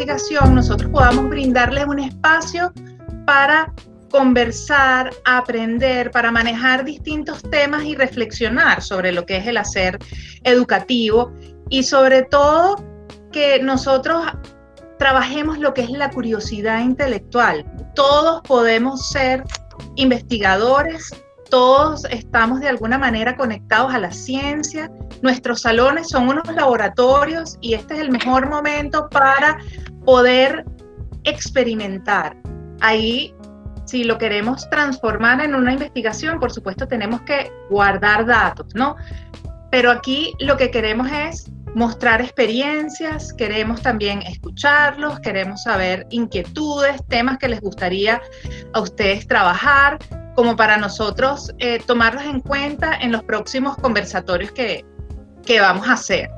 investigación nosotros podamos brindarles un espacio para conversar, aprender, para manejar distintos temas y reflexionar sobre lo que es el hacer educativo y sobre todo que nosotros trabajemos lo que es la curiosidad intelectual. Todos podemos ser investigadores, todos estamos de alguna manera conectados a la ciencia, nuestros salones son unos laboratorios y este es el mejor momento para poder experimentar. Ahí, si lo queremos transformar en una investigación, por supuesto tenemos que guardar datos, ¿no? Pero aquí lo que queremos es mostrar experiencias, queremos también escucharlos, queremos saber inquietudes, temas que les gustaría a ustedes trabajar, como para nosotros tomarlos en cuenta en los próximos conversatorios que vamos a hacer.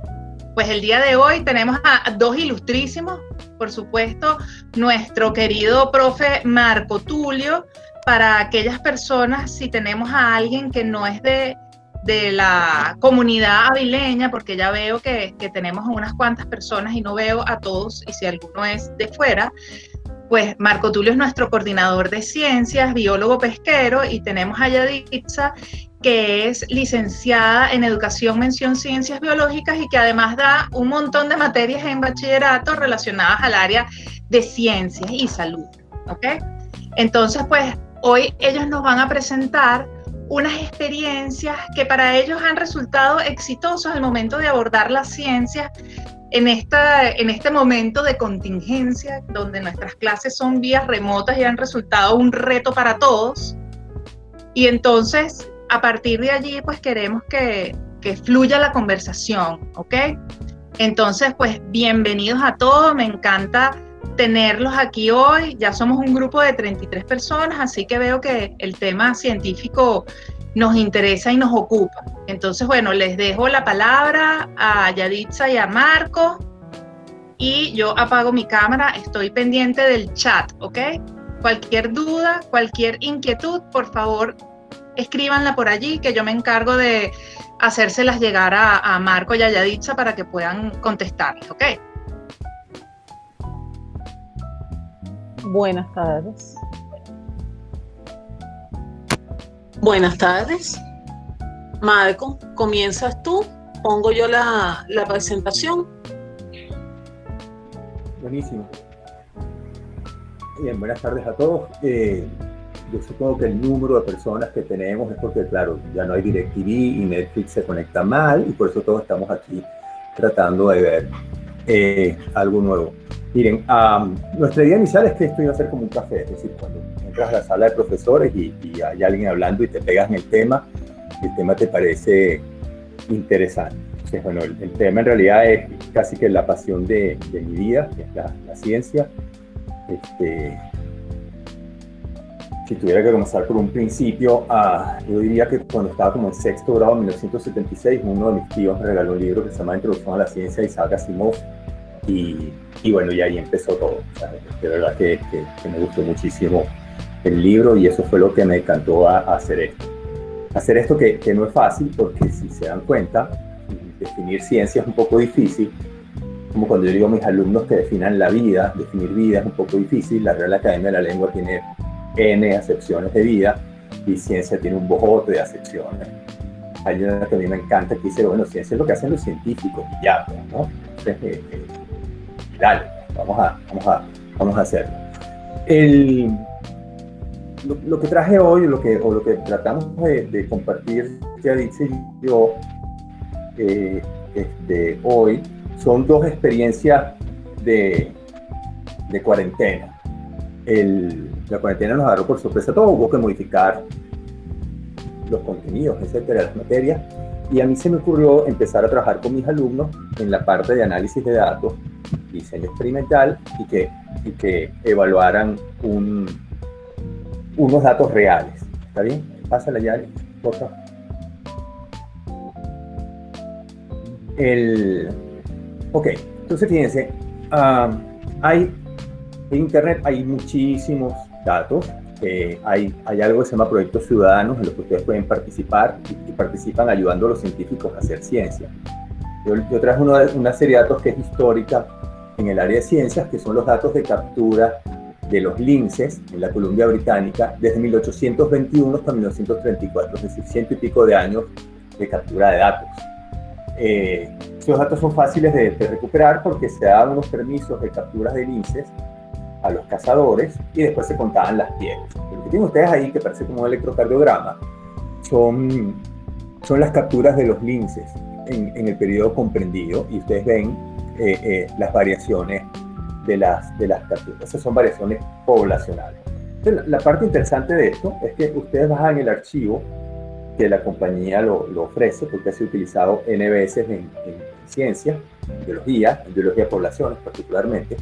Pues el día de hoy tenemos a dos ilustrísimos, por supuesto, nuestro querido profe Marco Tulio, para aquellas personas, si tenemos a alguien que no es de la comunidad avileña, porque ya veo que tenemos unas cuantas personas y no veo a todos, y si alguno es de fuera, pues Marco Tulio es nuestro coordinador de ciencias, biólogo pesquero, y tenemos a Yaditza, que es licenciada en Educación Mención Ciencias Biológicas y que además da un montón de materias en bachillerato relacionadas al área de ciencias y salud, ¿ok? Entonces, pues, hoy ellos nos van a presentar unas experiencias que para ellos han resultado exitosas al momento de abordar las ciencias en este momento de contingencia, donde nuestras clases son vías remotas y han resultado un reto para todos. Y entonces, a partir de allí, pues queremos que fluya la conversación, ¿ok? Entonces, pues bienvenidos a todos, me encanta tenerlos aquí hoy. Ya somos un grupo de 33 personas, así que veo que el tema científico nos interesa y nos ocupa. Entonces, bueno, les dejo la palabra a Yaditza y a Marco y yo apago mi cámara, estoy pendiente del chat, ¿ok? Cualquier duda, cualquier inquietud, por favor, escríbanla por allí, que yo me encargo de hacérselas llegar a Marco y a Yaditza para que puedan contestarles, ¿ok? Buenas tardes. Buenas tardes. Marco, comienzas tú, pongo yo la presentación. Buenísimo. Bien, buenas tardes a todos. Yo supongo que el número de personas que tenemos es porque, claro, ya no hay DirecTV y Netflix se conecta mal y por eso todos estamos aquí tratando de ver algo nuevo. Miren, nuestra idea inicial es que esto iba a ser como un café, es decir, cuando entras a la sala de profesores y hay alguien hablando y te pegas en el tema te parece interesante. Entonces, bueno, el tema en realidad es casi que la pasión de mi vida, que es la ciencia. Si tuviera que comenzar por un principio, yo diría que cuando estaba como en sexto grado, en 1976, uno de mis tíos me regaló un libro que se llama Introducción a la Ciencia de Isaac Asimov. Y bueno, y ahí empezó todo. O sea, de verdad que me gustó muchísimo el libro y eso fue lo que me encantó a hacer esto. Hacer esto que no es fácil porque si se dan cuenta, definir ciencia es un poco difícil. Como cuando yo digo a mis alumnos que definan la vida, definir vida es un poco difícil. La Real Academia de la Lengua tiene N acepciones de vida y ciencia tiene un bojote de acepciones. Hay una que a mí me encanta que dice, bueno, ciencia es lo que hacen los científicos y ya, ¿no? Entonces, dale, vamos a hacerlo. Lo que traje hoy, o lo que tratamos de compartir, ya dice yo, hoy, son dos experiencias de cuarentena. La cuarentena nos agarró por sorpresa todo, hubo que modificar los contenidos, etcétera, las materias, y a mí se me ocurrió empezar a trabajar con mis alumnos en la parte de análisis de datos, diseño experimental, y que evaluaran unos datos reales. ¿Está bien? Pásala ya, por favor. Ok, entonces fíjense, en Internet hay muchísimos datos. Hay algo que se llama proyectos ciudadanos en los que ustedes pueden participar y participan ayudando a los científicos a hacer ciencia. Yo traje una serie de datos que es histórica, en el área de ciencias, que son los datos de captura de los linces en la Columbia Británica desde 1821 hasta 1934, es decir, 100 y pico de años de captura de datos. Esos datos son fáciles de recuperar porque se daban unos permisos de capturas de linces a los cazadores y después se contaban las pieles. Lo que tienen ustedes ahí, que parece como un electrocardiograma, son las capturas de los linces en el periodo comprendido, y ustedes ven las variaciones de las capturas. Esas son variaciones poblacionales. Entonces, la parte interesante de esto es que ustedes bajan el archivo que la compañía lo ofrece, porque ha sido utilizado N veces en ciencia, en biología de poblaciones particularmente,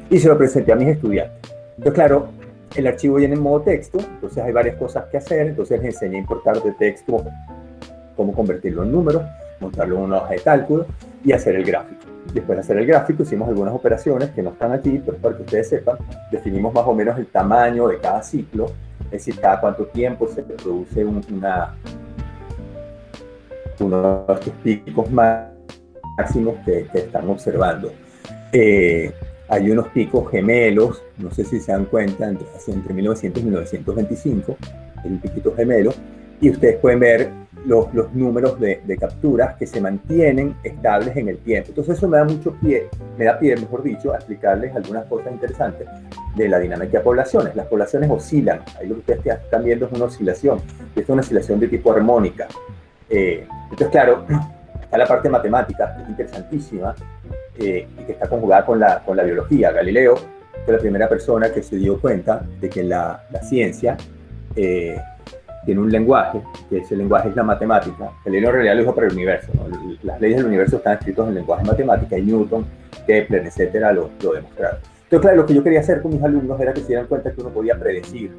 y se lo presenté a mis estudiantes. Entonces, claro, el archivo viene en modo texto, entonces hay varias cosas que hacer, entonces les enseñé a importar de texto, cómo convertirlo en números, montarlo en una hoja de cálculo y hacer el gráfico. Después de hacer el gráfico hicimos algunas operaciones que no están aquí, pero para que ustedes sepan, definimos más o menos el tamaño de cada ciclo, es decir, cada cuánto tiempo se produce uno de estos picos máximos que están observando. Hay unos picos gemelos, no sé si se dan cuenta, entre 1900 y 1925, hay un piquito gemelo, y ustedes pueden ver los números de capturas que se mantienen estables en el tiempo. Entonces eso me da pie, mejor dicho, a explicarles algunas cosas interesantes de la dinámica de poblaciones. Las poblaciones oscilan, ahí lo que ustedes están viendo es una oscilación, y esta es una oscilación de tipo armónica. Entonces, claro, está la parte matemática, que es interesantísima, y que está conjugada con la biología. Galileo fue la primera persona que se dio cuenta de que la ciencia tiene un lenguaje, que ese lenguaje es la matemática. Galileo en realidad lo dijo para el universo, ¿no? Las leyes del universo están escritas en lenguaje matemática, y Newton, Kepler, etcétera, lo demostraron. Entonces, claro, lo que yo quería hacer con mis alumnos era que se dieran cuenta que uno podía predecir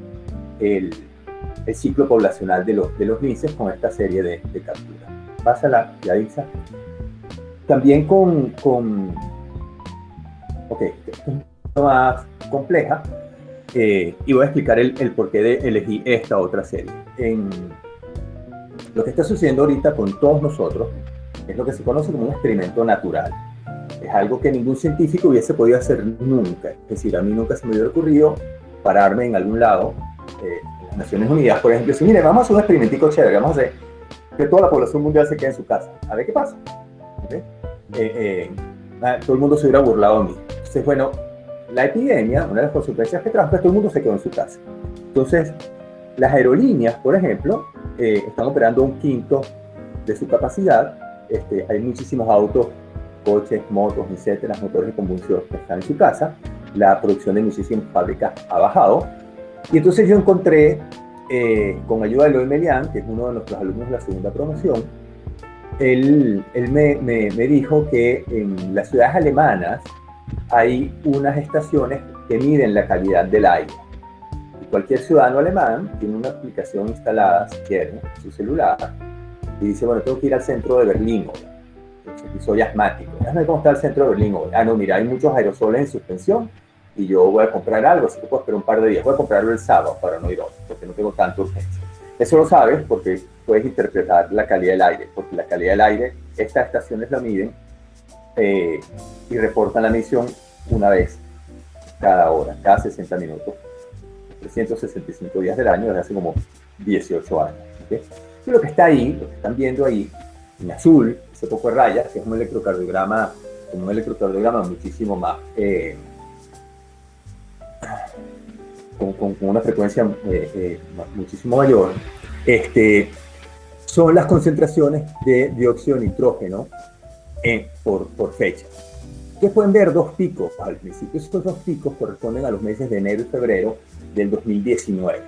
el ciclo poblacional de los linces con esta serie de capturas. Pásala, ya Isa. También ok, esto es un poco más compleja, y voy a explicar el porqué de elegí esta otra serie. Lo que está sucediendo ahorita con todos nosotros es lo que se conoce como un experimento natural. Es algo que ningún científico hubiese podido hacer nunca. Es decir, a mí nunca se me hubiera ocurrido pararme en algún lado, en las Naciones Unidas, por ejemplo, y decir, mire, vamos a hacer un experimentico chévere, vamos a hacer que toda la población mundial se quede en su casa, a ver qué pasa. ¿Okay? Todo el mundo se hubiera burlado de mí. Entonces, bueno, la epidemia, una de las consecuencias que trajo es que todo el mundo se quedó en su casa. Entonces, las aerolíneas, por ejemplo, están operando un quinto de su capacidad. Hay muchísimos autos, coches, motos, etcétera, motores de combustión que están en su casa. La producción de muchísimas fábricas ha bajado. Y entonces yo encontré, con ayuda de Eloy Melián, que es uno de nuestros alumnos de la segunda promoción, él me dijo que en las ciudades alemanas hay unas estaciones que miden la calidad del aire. Y cualquier ciudadano alemán tiene una aplicación instalada, si quiere, en su celular, y dice, bueno, tengo que ir al centro de Berlín hoy. Entonces, y soy asmático. Déjame cómo está el centro de Berlín hoy. No, mira, hay muchos aerosoles en suspensión y yo voy a comprar algo, así que puedo esperar un par de días. Voy a comprarlo el sábado para no ir hoy, porque no tengo tanta urgencia. Eso lo sabes porque puedes interpretar la calidad del aire, porque la calidad del aire, estas estaciones la miden y reportan la medición una vez cada hora, cada 60 minutos, 365 días del año, desde hace como 18 años. ¿Okay? Y lo que está ahí, lo que están viendo ahí, en azul, ese poco de rayas, que es un electrocardiograma muchísimo más, con una frecuencia muchísimo mayor, son las concentraciones de dióxido de nitrógeno por fecha. Ustedes pueden ver dos picos al principio. Estos dos picos corresponden a los meses de enero y febrero del 2019.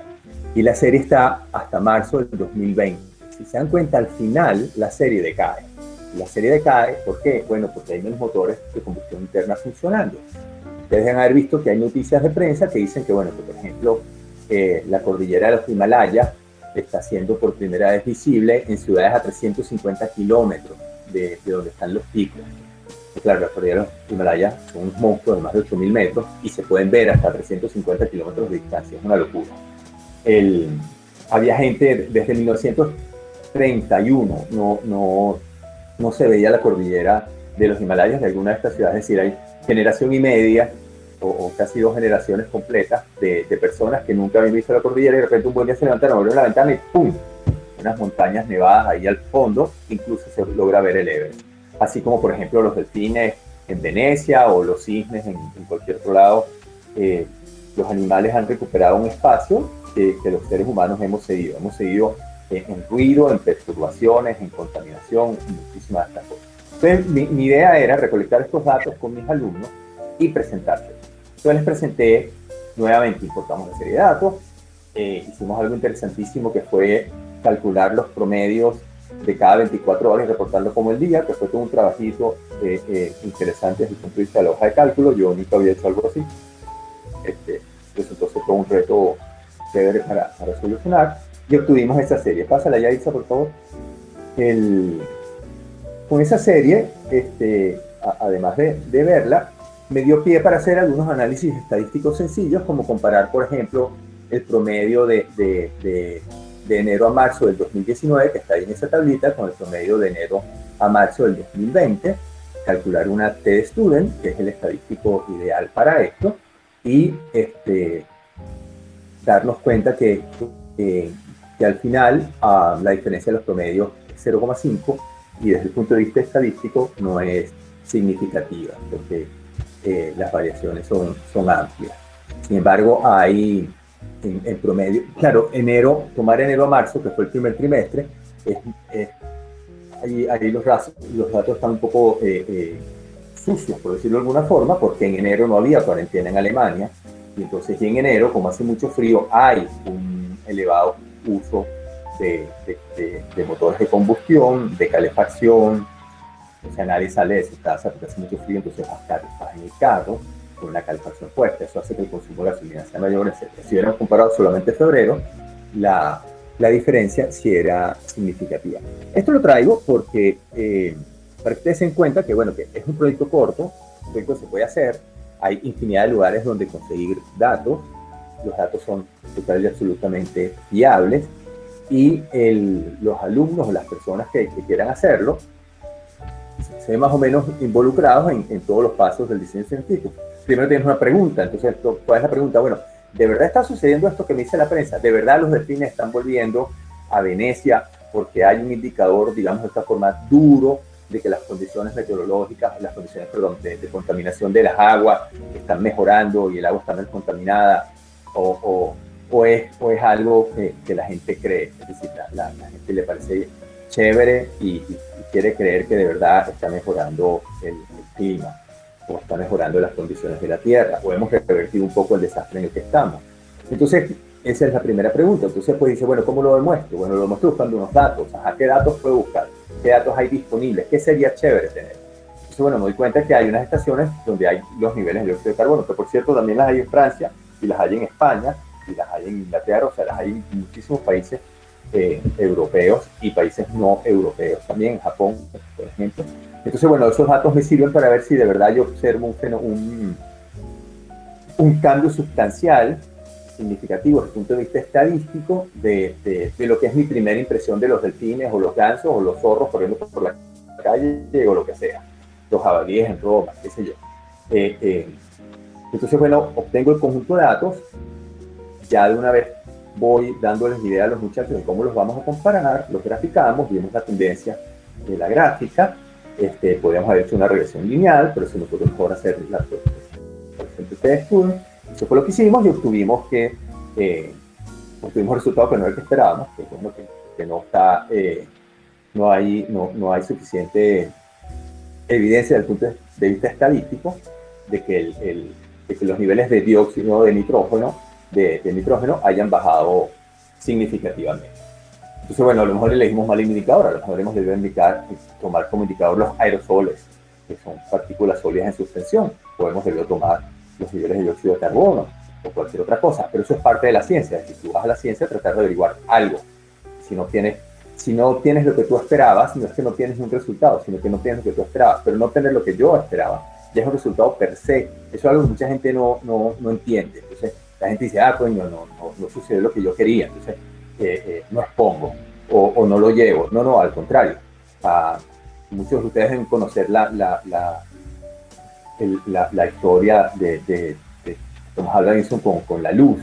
Y la serie está hasta marzo del 2020. Si se dan cuenta, al final la serie decae. Y la serie decae, ¿por qué? Bueno, porque hay menos motores de combustión interna funcionando. Ustedes deben haber visto que hay noticias de prensa que dicen que, bueno, que por ejemplo, la cordillera de los Himalayas está siendo por primera vez visible en ciudades a 350 kilómetros de donde están los picos. Claro, las cordilleras de los Himalayas son un monstruo de más de 8.000 metros y se pueden ver hasta 350 kilómetros de distancia. Es una locura. Había gente desde 1931, no se veía la cordillera de los Himalayas de alguna de estas ciudades. Es decir, hay generación y media, o casi 2 generaciones completas de personas que nunca habían visto la cordillera y de repente un buen día se levantaron, abrieron la ventana y ¡pum! Unas montañas nevadas ahí al fondo, incluso se logra ver el Everest. Así como, por ejemplo, los delfines en Venecia o los cisnes en cualquier otro lado. Los animales han recuperado un espacio que los seres humanos hemos cedido. Hemos cedido en ruido, en perturbaciones, en contaminación, en muchísimas de estas cosas. Entonces, mi idea era recolectar estos datos con mis alumnos y presentárselos. Entonces les presenté, nuevamente importamos una serie de datos, hicimos algo interesantísimo que fue calcular los promedios de cada 24 horas y reportarlo como el día, que fue todo un trabajito interesante desde el punto de vista de la hoja de cálculo. Yo nunca había hecho algo así. Resultó ser todo un reto chévere para solucionar y obtuvimos esa serie. Pásala ya, Isa, por favor. Con esa serie, además de verla, me dio pie para hacer algunos análisis estadísticos sencillos, como comparar, por ejemplo, el promedio de enero a marzo del 2019, que está ahí en esa tablita, con el promedio de enero a marzo del 2020, calcular una T-Student, que es el estadístico ideal para esto, y darnos cuenta que al final la diferencia de los promedios es 0,5 y desde el punto de vista estadístico no es significativa, porque las variaciones son amplias. Sin embargo, hay en promedio, claro, tomar enero a marzo, que fue el primer trimestre, ahí los datos están un poco sucios, por decirlo de alguna forma, porque en enero no había cuarentena en Alemania, y entonces en enero, como hace mucho frío, hay un elevado uso de motores de combustión, de calefacción. O sea, nadie sale de su casa porque hace mucho frío, entonces va a estar en el carro con una calefacción puesta. Eso hace que el consumo de gasolina sea mayor, etc. Si hubiéramos comparado solamente febrero, la diferencia sí era significativa. Esto lo traigo porque, para que ustedes se den cuenta que, bueno, que es un proyecto corto, un proyecto que se puede hacer, hay infinidad de lugares donde conseguir datos, los datos son total y absolutamente fiables, y los alumnos o las personas que quieran hacerlo, se ven más o menos involucrados en todos los pasos del diseño científico. Primero tienes una pregunta, entonces, ¿cuál es la pregunta? Bueno, ¿de verdad está sucediendo esto que me dice la prensa? ¿De verdad los delfines están volviendo a Venecia porque hay un indicador, digamos de esta forma, duro de que las condiciones meteorológicas, las condiciones, perdón, de contaminación de las aguas están mejorando y el agua está menos contaminada? ¿O es algo que la gente cree? Es decir, la gente le parece chévere y quiere creer que de verdad está mejorando el clima, o está mejorando las condiciones de la Tierra, o hemos revertido un poco el desastre en el que estamos. Entonces, esa es la primera pregunta. Entonces, pues dice, bueno, ¿cómo lo demuestro? Bueno, lo demuestro buscando unos datos. Ajá, ¿qué datos puedo buscar? ¿Qué datos hay disponibles? ¿Qué sería chévere tener? Entonces, bueno, me doy cuenta que hay unas estaciones donde hay los niveles de dióxido de carbono, que por cierto también las hay en Francia, y las hay en España, y las hay en Inglaterra, o sea, las hay en muchísimos países europeos y países no europeos, también en Japón, por ejemplo. Entonces, bueno, esos datos me sirven para ver si de verdad yo observo un cambio sustancial, significativo desde el punto de vista estadístico de lo que es mi primera impresión de los delfines o los gansos o los zorros corriendo por la calle o lo que sea, los jabalíes en Roma, qué sé yo. Entonces, bueno, obtengo el conjunto de datos, ya de una vez voy dándoles idea a los muchachos de cómo los vamos a comparar, los graficamos, vemos la tendencia de la gráfica, podríamos haber hecho una regresión lineal, pero se nos puede mejor hacer la T-Student. Eso fue lo que hicimos y obtuvimos resultados que no era el que esperábamos, que, bueno, que no hay suficiente evidencia desde el punto de vista estadístico de que los niveles de dióxido de nitrógeno hayan bajado significativamente. Entonces, bueno, a lo mejor elegimos mal el indicador, a lo mejor hemos debido tomar como indicador los aerosoles, que son partículas sólidas en suspensión, o hemos debido tomar los niveles de dióxido de carbono, o cualquier otra cosa, pero eso es parte de la ciencia. Es decir, tú vas a la ciencia a tratar de averiguar algo. Si no tienes lo que tú esperabas, no es que no tienes un resultado, sino que no tienes lo que tú esperabas, pero no tener lo que yo esperaba, ya es un resultado per se. Eso es algo que mucha gente no entiende. Entonces, la gente dice, coño, no sucedió lo que yo quería, entonces no expongo, o no lo llevo. No, al contrario. Muchos de ustedes deben conocer la historia de Thomas Alva Edison con la luz.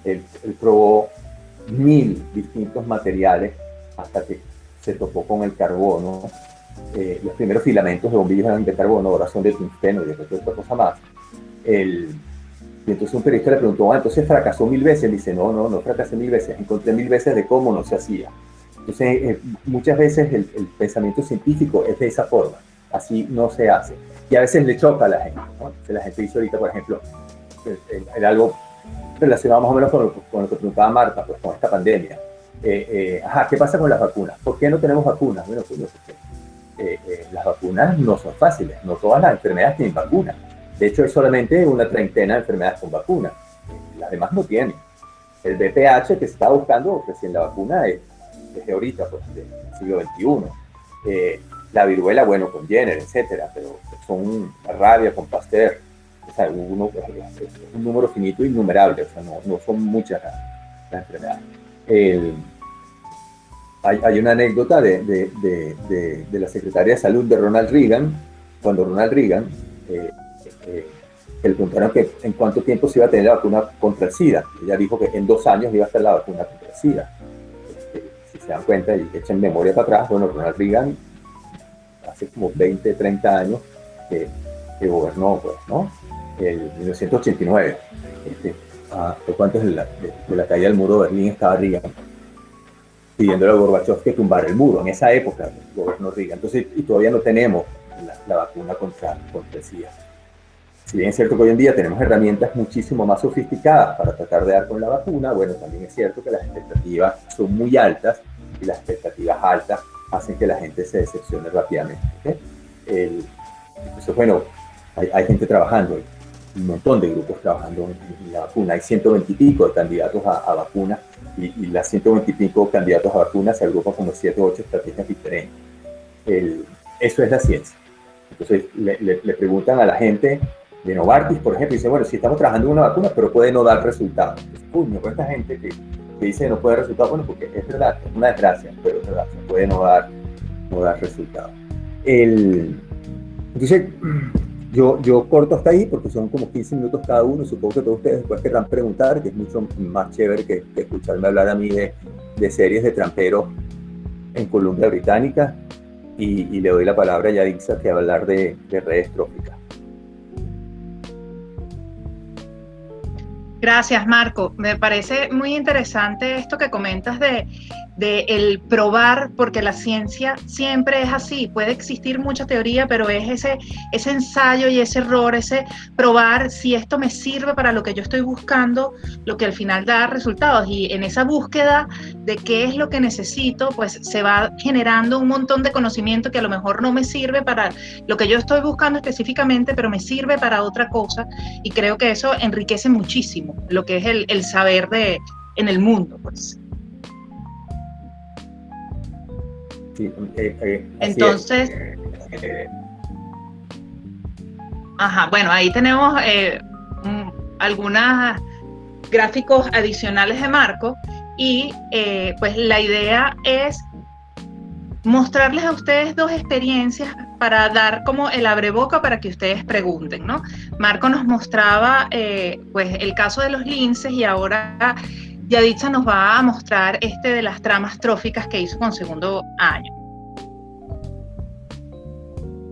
Él probó 1000 distintos materiales hasta que se topó con el carbono. Los primeros filamentos de bombillos eran de carbono, ahora son de tungsteno y de otra cosa más. Y entonces un periodista le preguntó, entonces fracasó 1000 veces. Él dice, no fracasé 1000 veces, encontré 1000 veces de cómo no se hacía. Entonces, muchas veces el pensamiento científico es de esa forma, así no se hace. Y a veces le choca a la gente, ¿no? Entonces, la gente dice ahorita, por ejemplo, era algo relacionado más o menos con lo que preguntaba Marta, pues con esta pandemia. ¿Qué pasa con las vacunas? ¿Por qué no tenemos vacunas? Bueno, pues las vacunas no son fáciles, no todas las enfermedades tienen vacunas. De hecho, hay solamente una treintena de enfermedades con vacunas, las demás no tienen. El VPH que se está buscando recién la vacuna es desde ahorita, pues, del siglo XXI. La viruela, bueno, con Jenner, etcétera, pero son rabia con Pasteur. O sea, es un número finito e innumerable, o sea, no son muchas las enfermedades. Hay una anécdota de la secretaria de salud de Ronald Reagan, cuando Ronald Reagan le preguntaron que en cuánto tiempo se iba a tener la vacuna contra el SIDA. Ella dijo que en 2 años iba a estar la vacuna contra el SIDA. Si se dan cuenta y echen memoria para atrás, bueno, Ronald Reagan hace como 20, 30 años que gobernó, pues, ¿no? En 1989. Poco antes de la caída del muro de Berlín estaba Reagan pidiéndole a Gorbachev que tumbara el muro. En esa época gobernó Reagan. Entonces, y todavía no tenemos la vacuna contra el SIDA. Si bien es cierto que hoy en día tenemos herramientas muchísimo más sofisticadas para tratar de dar con la vacuna, bueno, también es cierto que las expectativas son muy altas y las expectativas altas hacen que la gente se decepcione rápidamente. ¿Okay? Entonces, bueno, hay gente trabajando, hay un montón de grupos trabajando en la vacuna. Hay 120 y pico de candidatos a vacunas y las 120 y pico candidatos a vacunas se agrupan como 7 o 8 estrategias diferentes. Eso es la ciencia. Entonces, le preguntan a la gente de Novartis, por ejemplo, y dice, bueno, sí estamos trabajando en una vacuna, pero puede no dar resultados. Entonces, esta gente que dice que no puede dar resultados, bueno, porque es verdad, es una desgracia, pero es verdad, se puede no dar resultados. Entonces, yo corto hasta ahí, porque son como 15 minutos cada uno, supongo que todos ustedes después querrán preguntar, que es mucho más chévere que escucharme hablar a mí de series de tramperos en Columbia Británica, y le doy la palabra a Yadixa, que va a hablar de redes tróficas. Gracias, Marco. Me parece muy interesante esto que comentas de el probar, porque la ciencia siempre es así. Puede existir mucha teoría, pero es ese ensayo y ese error, ese probar si esto me sirve para lo que yo estoy buscando, lo que al final da resultados. Y en esa búsqueda de qué es lo que necesito, pues se va generando un montón de conocimiento que a lo mejor no me sirve para lo que yo estoy buscando específicamente, pero me sirve para otra cosa. Y creo que eso enriquece muchísimo lo que es el saber en el mundo, pues. Sí, entonces, bueno, ahí tenemos algunos gráficos adicionales de Marco y pues la idea es mostrarles a ustedes 2 experiencias para dar como el abreboca para que ustedes pregunten, ¿no? Marco nos mostraba pues el caso de los linces y ahora Yadixa nos va a mostrar de las tramas tróficas que hizo con segundo año.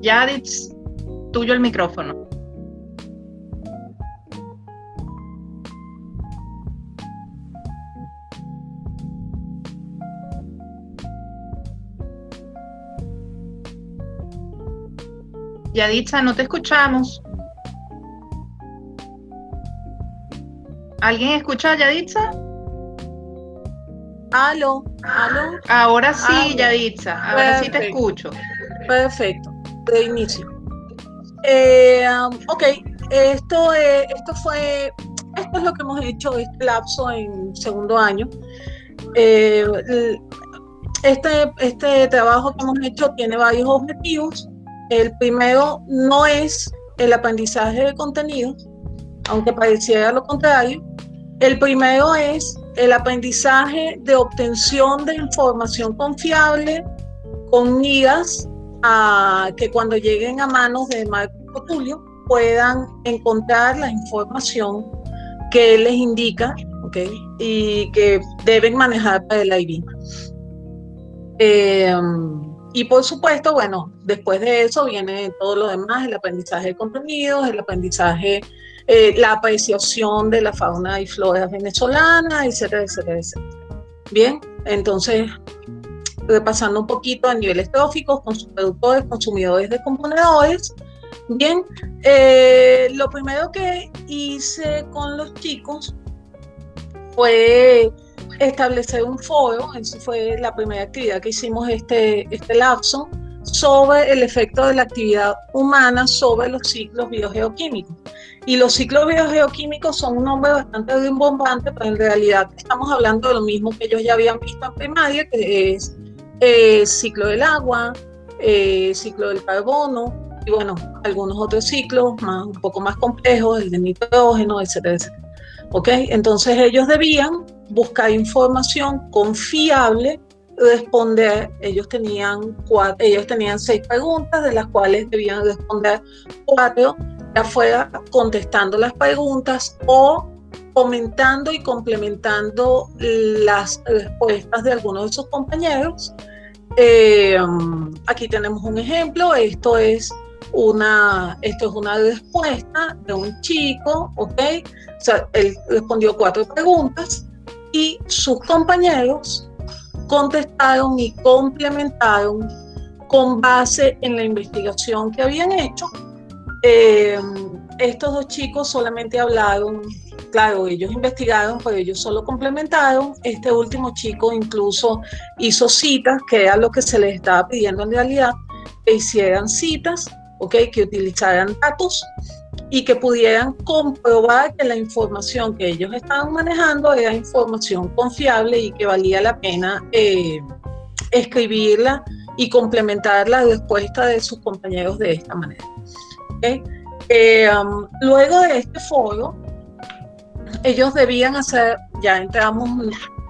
Yadix, tuyo el micrófono. Yaditza, no te escuchamos. ¿Alguien escucha a Yaditza? Aló. Ahora sí, Yaditza, ahora sí te escucho. Perfecto, de inicio. Ok, esto es lo que hemos hecho, este lapso en segundo año. Este trabajo que hemos hecho tiene varios objetivos. El primero no es el aprendizaje de contenidos, aunque pareciera lo contrario. El primero es el aprendizaje de obtención de información confiable con miras a que cuando lleguen a manos de Marco Tulio puedan encontrar la información que les indica, ¿okay? Y que deben manejar para el IB. Y por supuesto, bueno, después de eso viene todo lo demás, el aprendizaje de contenidos, el aprendizaje, la apreciación de la fauna y flora venezolana, etcétera, etcétera, etcétera. Bien, entonces, repasando un poquito a niveles tróficos, con sus productores, consumidores, descomponedores. Bien, lo primero que hice con los chicos fue establecer un foro. Eso fue la primera actividad que hicimos este lapso, sobre el efecto de la actividad humana sobre los ciclos biogeoquímicos. Y los ciclos biogeoquímicos son un nombre bastante rimbombante, pero en realidad estamos hablando de lo mismo que ellos ya habían visto en primaria, que es ciclo del agua, ciclo del carbono, y bueno, algunos otros ciclos un poco más complejos, el de nitrógeno, etcétera, etcétera. ¿Ok? Entonces ellos debían buscar información confiable, responder. Ellos tenían 6 preguntas, de las cuales debían responder 4, ya fuera contestando las preguntas o comentando y complementando las respuestas de algunos de sus compañeros. Aquí tenemos un ejemplo. Esto es una respuesta de un chico, ¿ok? O sea, él respondió 4 preguntas y sus compañeros contestaron y complementaron con base en la investigación que habían hecho. Estos 2 chicos solamente hablaron, claro, ellos investigaron, pero ellos solo complementaron. Este último chico incluso hizo citas, que era lo que se les estaba pidiendo en realidad, que hicieran citas, ¿okay? Que utilizaran datos y que pudieran comprobar que la información que ellos estaban manejando era información confiable y que valía la pena escribirla y complementar la respuesta de sus compañeros de esta manera. ¿Okay? Luego de este foro, ellos debían hacer, ya entramos,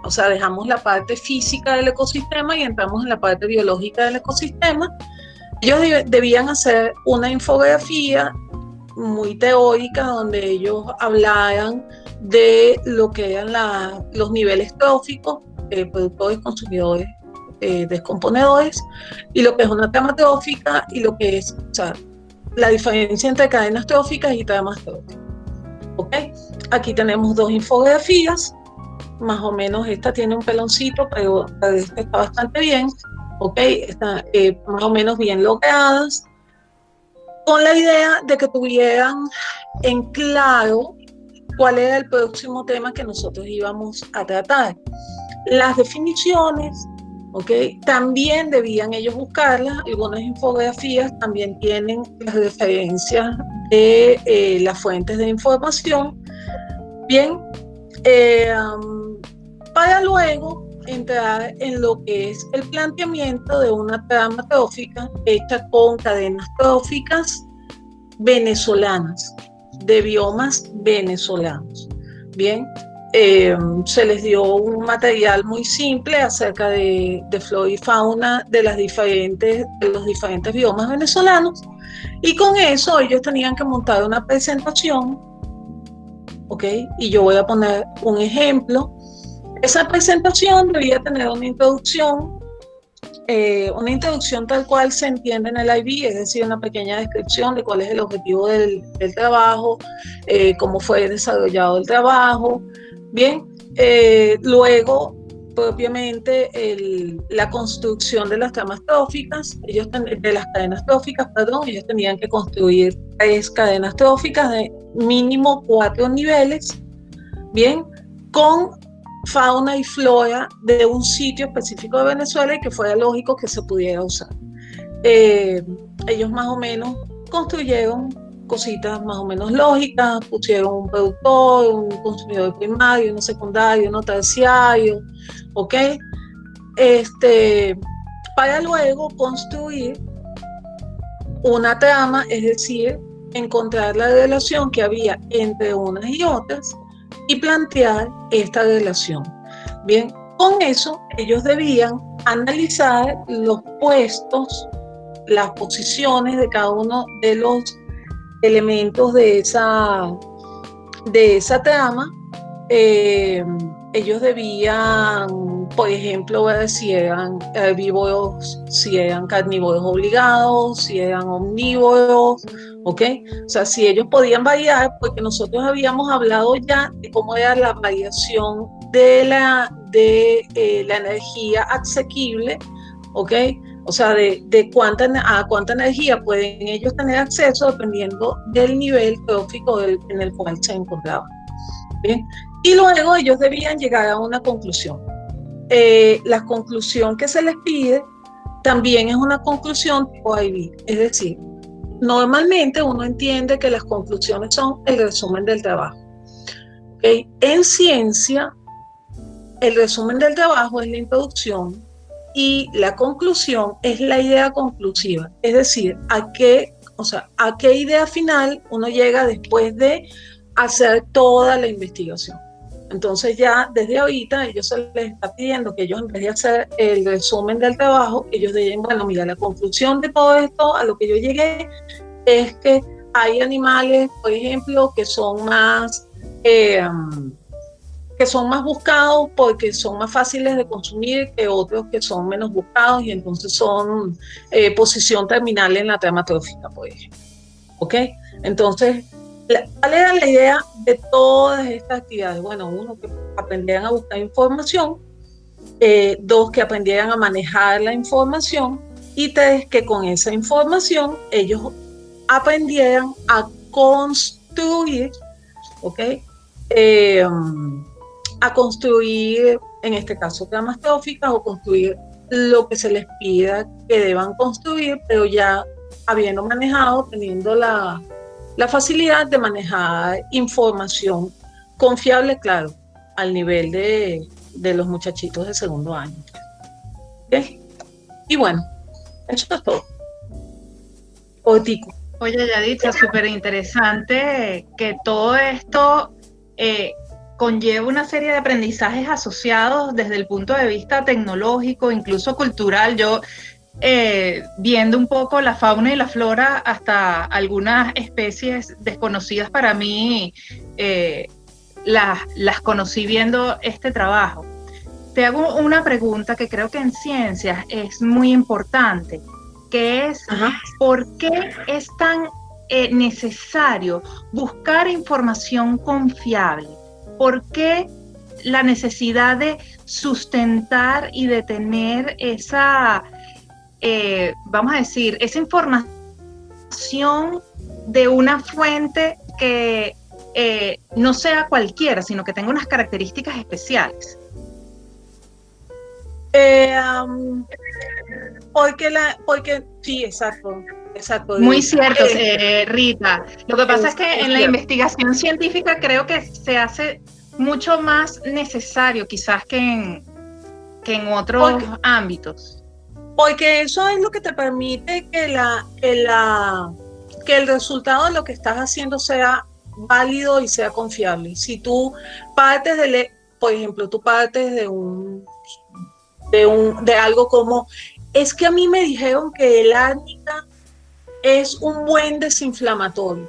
o sea, dejamos la parte física del ecosistema y entramos en la parte biológica del ecosistema. Ellos debían hacer una infografía muy teórica donde ellos hablaran de lo que eran los niveles tróficos, productores, consumidores, descomponedores, y lo que es una trama trófica y lo que es, o sea, la diferencia entre cadenas tróficas y tramas tróficas. ¿Okay? Aquí tenemos 2 infografías, más o menos esta tiene un peloncito, pero esta está bastante bien. ¿Okay? Están más o menos bien logradas, con la idea de que tuvieran en claro cuál era el próximo tema que nosotros íbamos a tratar. Las definiciones, ¿okay? También debían ellos buscarlas. Algunas infografías también tienen las referencias de las fuentes de información. Bien, para luego entrar en lo que es el planteamiento de una trama trófica hecha con cadenas tróficas venezolanas, de biomas venezolanos. Bien, se les dio un material muy simple acerca de flora y fauna de los diferentes biomas venezolanos, y con eso ellos tenían que montar una presentación, ¿ok? Y yo voy a poner un ejemplo. Esa presentación debía tener una introducción tal cual se entiende en el IB, es decir, una pequeña descripción de cuál es el objetivo del trabajo, cómo fue desarrollado el trabajo. Bien, luego propiamente la construcción de las tramas tróficas, de las cadenas tróficas, perdón, ellos tenían que construir 3 cadenas tróficas de mínimo 4 niveles, bien, con fauna y flora de un sitio específico de Venezuela y que fuera lógico que se pudiera usar. Ellos más o menos construyeron cositas más o menos lógicas, pusieron un productor, un consumidor primario, uno secundario, uno terciario, ¿ok? Para luego construir una trama, es decir, encontrar la relación que había entre unas y otras y plantear esta relación. Bien, con eso ellos debían analizar los puestos, las posiciones de cada uno de los elementos de esa trama, ellos debían, por ejemplo, ver si eran herbívoros, si eran carnívoros obligados, si eran omnívoros, ¿ok? O sea, si ellos podían variar, porque nosotros habíamos hablado ya de cómo era la variación de la energía asequible, ¿ok? O sea, a cuánta energía pueden ellos tener acceso dependiendo del nivel trófico en el cual se encontraban. ¿Bien? Y luego ellos debían llegar a una conclusión. La conclusión que se les pide también es una conclusión tipo IB, es decir, normalmente uno entiende que las conclusiones son el resumen del trabajo. ¿Okay? En ciencia, el resumen del trabajo es la introducción y la conclusión es la idea conclusiva, es decir, a qué idea final uno llega después de hacer toda la investigación. Entonces ya desde ahorita ellos se les está pidiendo que ellos, en vez de hacer el resumen del trabajo, ellos digan, bueno, mira, la conclusión de todo esto a lo que yo llegué es que hay animales, por ejemplo, que son más buscados porque son más fáciles de consumir que otros que son menos buscados y entonces son posición terminal en la trama trófica, por ejemplo. ¿Ok? Entonces, ¿cuál era la idea de todas estas actividades? Bueno, uno, que aprendieran a buscar información, dos, que aprendieran a manejar la información y tres, que con esa información ellos aprendieran a construir, ¿ok? A construir, en este caso, tramas tróficas o construir lo que se les pida que deban construir, pero ya habiendo manejado, teniendo la facilidad de manejar información confiable, claro, al nivel de los muchachitos de segundo año. ¿Okay? Y bueno, eso es todo. Cortico. Oye, Yaditza, súper interesante que todo esto conlleva una serie de aprendizajes asociados desde el punto de vista tecnológico, incluso cultural. Yo viendo un poco la fauna y la flora, hasta algunas especies desconocidas para mí, las conocí viendo este trabajo. Te hago una pregunta que creo que en ciencias es muy importante, que es, ¿por qué es tan necesario buscar información confiable? ¿Por qué la necesidad de sustentar y de tener esa, vamos a decir, esa información de una fuente que no sea cualquiera, sino que tenga unas características especiales? Porque sí, exacto. Muy cierto, Rita. Lo que pasa es que en la investigación científica creo que se hace mucho más necesario quizás que en otros ámbitos. Porque eso es lo que te permite que el resultado de lo que estás haciendo sea válido y sea confiable. Si tú partes por ejemplo, tú partes de algo como, es que a mí me dijeron que el árnica es un buen desinflamatorio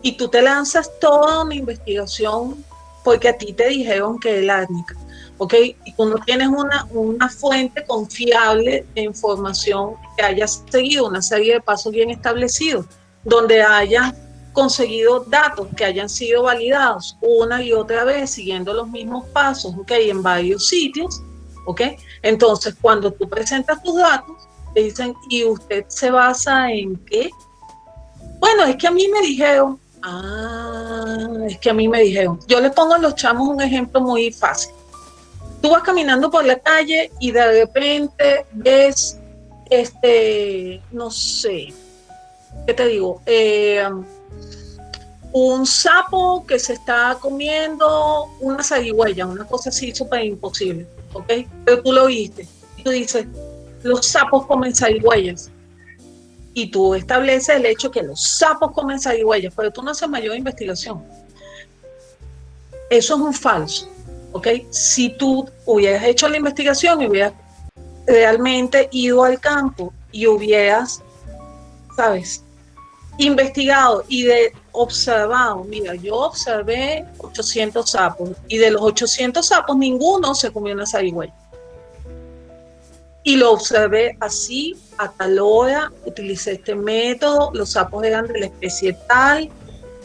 y tú te lanzas toda una investigación porque a ti te dijeron que el árnica, ¿ok? Y tú no tienes una fuente confiable de información que haya seguido una serie de pasos bien establecidos, donde haya conseguido datos que hayan sido validados una y otra vez siguiendo los mismos pasos, ¿ok? En varios sitios, ¿ok? Entonces, cuando tú presentas tus datos, te dicen, ¿y usted se basa en qué? Bueno, es que a mí me dijeron. Es que a mí me dijeron. Yo les pongo a los chamos un ejemplo muy fácil. Tú vas caminando por la calle y de repente ves, no sé, ¿qué te digo? Un sapo que se está comiendo una zarigüeya, una cosa así súper imposible, ¿ok? Pero tú lo viste y tú dices, los sapos comen zarigüeyas. Y tú estableces el hecho que los sapos comen zarigüeyas, pero tú no haces mayor investigación. Eso es un falso, ¿ok? Si tú hubieras hecho la investigación y hubieras realmente ido al campo y hubieras, ¿sabes?, investigado y de observado, mira, yo observé 800 sapos y de los 800 sapos ninguno se comió una zarigüeya. Y lo observé así, a tal hora, utilicé este método, los sapos eran de la especie tal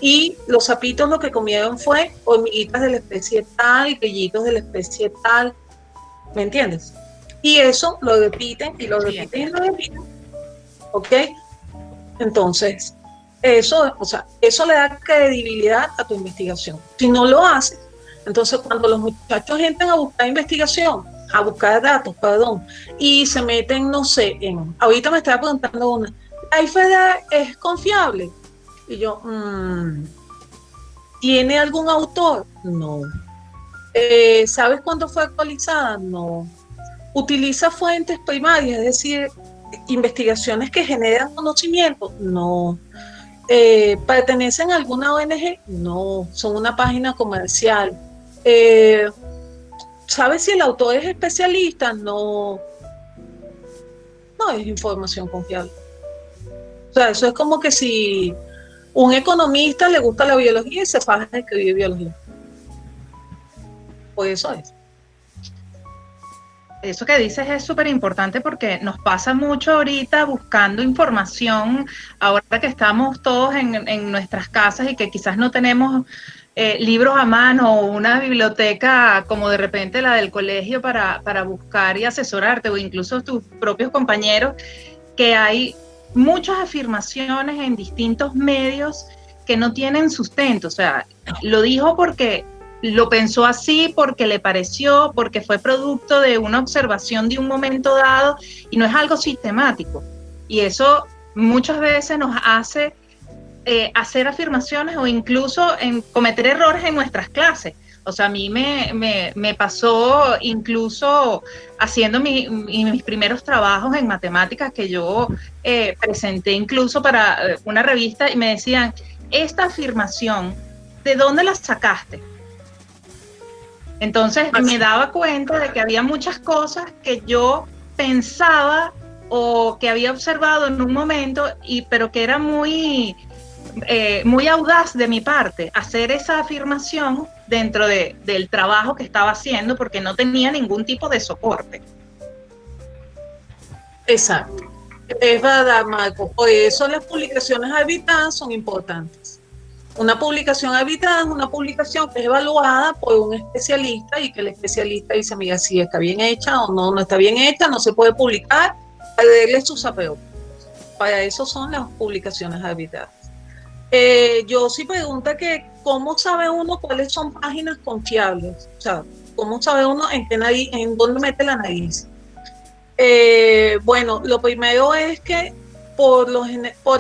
y los sapitos lo que comieron fue hormiguitas de la especie tal, grillitos de la especie tal, ¿me entiendes? Y eso lo repiten y lo repiten y lo repiten, ¿ok? Entonces, eso, o sea, eso le da credibilidad a tu investigación. Si no lo haces, entonces cuando los muchachos entran a buscar investigación, a buscar datos, perdón, y se meten, no sé, ahorita me estaba preguntando una, ¿la IFEDA es confiable? Y yo, ¿tiene algún autor? No. ¿Sabes cuándo fue actualizada? No. ¿Utiliza fuentes primarias, es decir, investigaciones que generan conocimiento? No. ¿Pertenecen a alguna ONG? No. ¿Son una página comercial? ¿Sabes si el autor es especialista? No. No es información confiable. O sea, eso es como que si un economista le gusta la biología y se faja de escribir biología. Pues eso es. Eso que dices es súper importante porque nos pasa mucho ahorita buscando información, ahora que estamos todos en nuestras casas y que quizás no tenemos libros a mano o una biblioteca como de repente la del colegio para buscar y asesorarte, o incluso tus propios compañeros, que hay muchas afirmaciones en distintos medios que no tienen sustento. O sea, lo dijo porque lo pensó así, porque le pareció, porque fue producto de una observación de un momento dado y no es algo sistemático. Y eso muchas veces nos hace hacer afirmaciones o incluso cometer errores en nuestras clases. O sea, a mí me pasó incluso haciendo mis primeros trabajos en matemáticas que yo presenté incluso para una revista y me decían, esta afirmación, ¿de dónde la sacaste? Entonces me daba cuenta de que había muchas cosas que yo pensaba o que había observado en un momento, pero que era muy audaz de mi parte hacer esa afirmación dentro del trabajo que estaba haciendo porque no tenía ningún tipo de soporte. Exacto. Es verdad, Marco. Por eso las publicaciones arbitradas son importantes. Una publicación arbitrada es una publicación que es evaluada por un especialista y que el especialista dice, mira, si está bien hecha o no está bien hecha, no se puede publicar, darle sus apeos. Para eso son las publicaciones arbitradas. Yo sí pregunto que ¿cómo sabe uno cuáles son páginas confiables? O sea, ¿cómo sabe uno en dónde mete la nariz? Bueno, lo primero es que por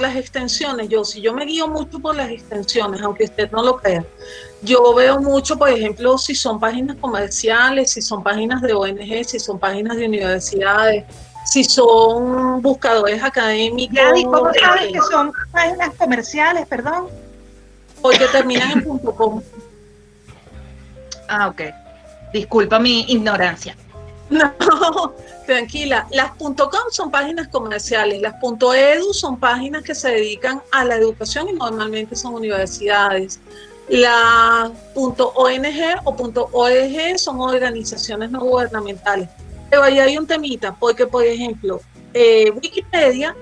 las extensiones, si yo me guío mucho por las extensiones, aunque usted no lo crea, yo veo mucho, por ejemplo, si son páginas comerciales, si son páginas de ONG, si son páginas de universidades, si son buscadores académicos. Gaby, ¿cómo sabes que son páginas comerciales, perdón? Porque terminan en .com. Ah, ok. Disculpa mi ignorancia. No, tranquila. Las .com son páginas comerciales, las .edu son páginas que se dedican a la educación y normalmente son universidades. Las .ong o .org son organizaciones no gubernamentales. Pero ahí hay un temita, porque por ejemplo, Wikipedia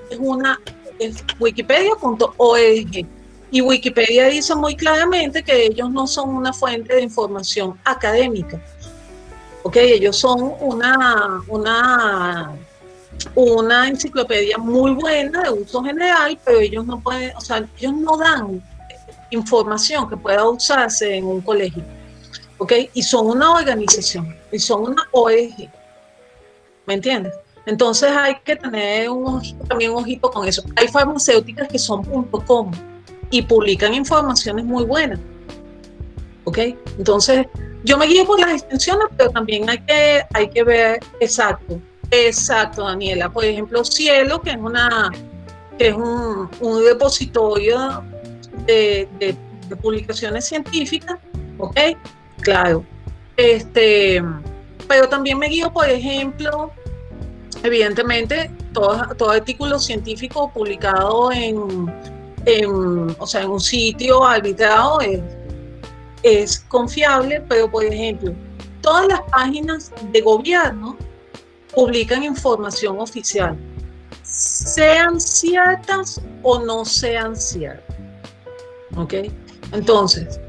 es wikipedia.org y Wikipedia dice muy claramente que ellos no son una fuente de información académica. Okay, ellos son una enciclopedia muy buena de uso general, pero ellos no pueden, o sea, ellos no dan información que pueda usarse en un colegio, ¿okay? Y son una organización, y son una ONG, ¿me entiendes? Entonces hay que tener también un ojito con eso. Hay farmacéuticas que son .com y publican informaciones muy buenas, ¿ok? Entonces yo me guío por las extensiones, pero también hay que ver exacto, Daniela. Por ejemplo, Cielo, que es un repositorio de publicaciones científicas, ¿ok? Claro. Pero también me guío, por ejemplo, evidentemente, todo artículo científico publicado en o sea, en un sitio arbitrado es confiable, pero por ejemplo, todas las páginas de gobierno publican información oficial, sean ciertas o no sean ciertas. ¿Ok? Entonces,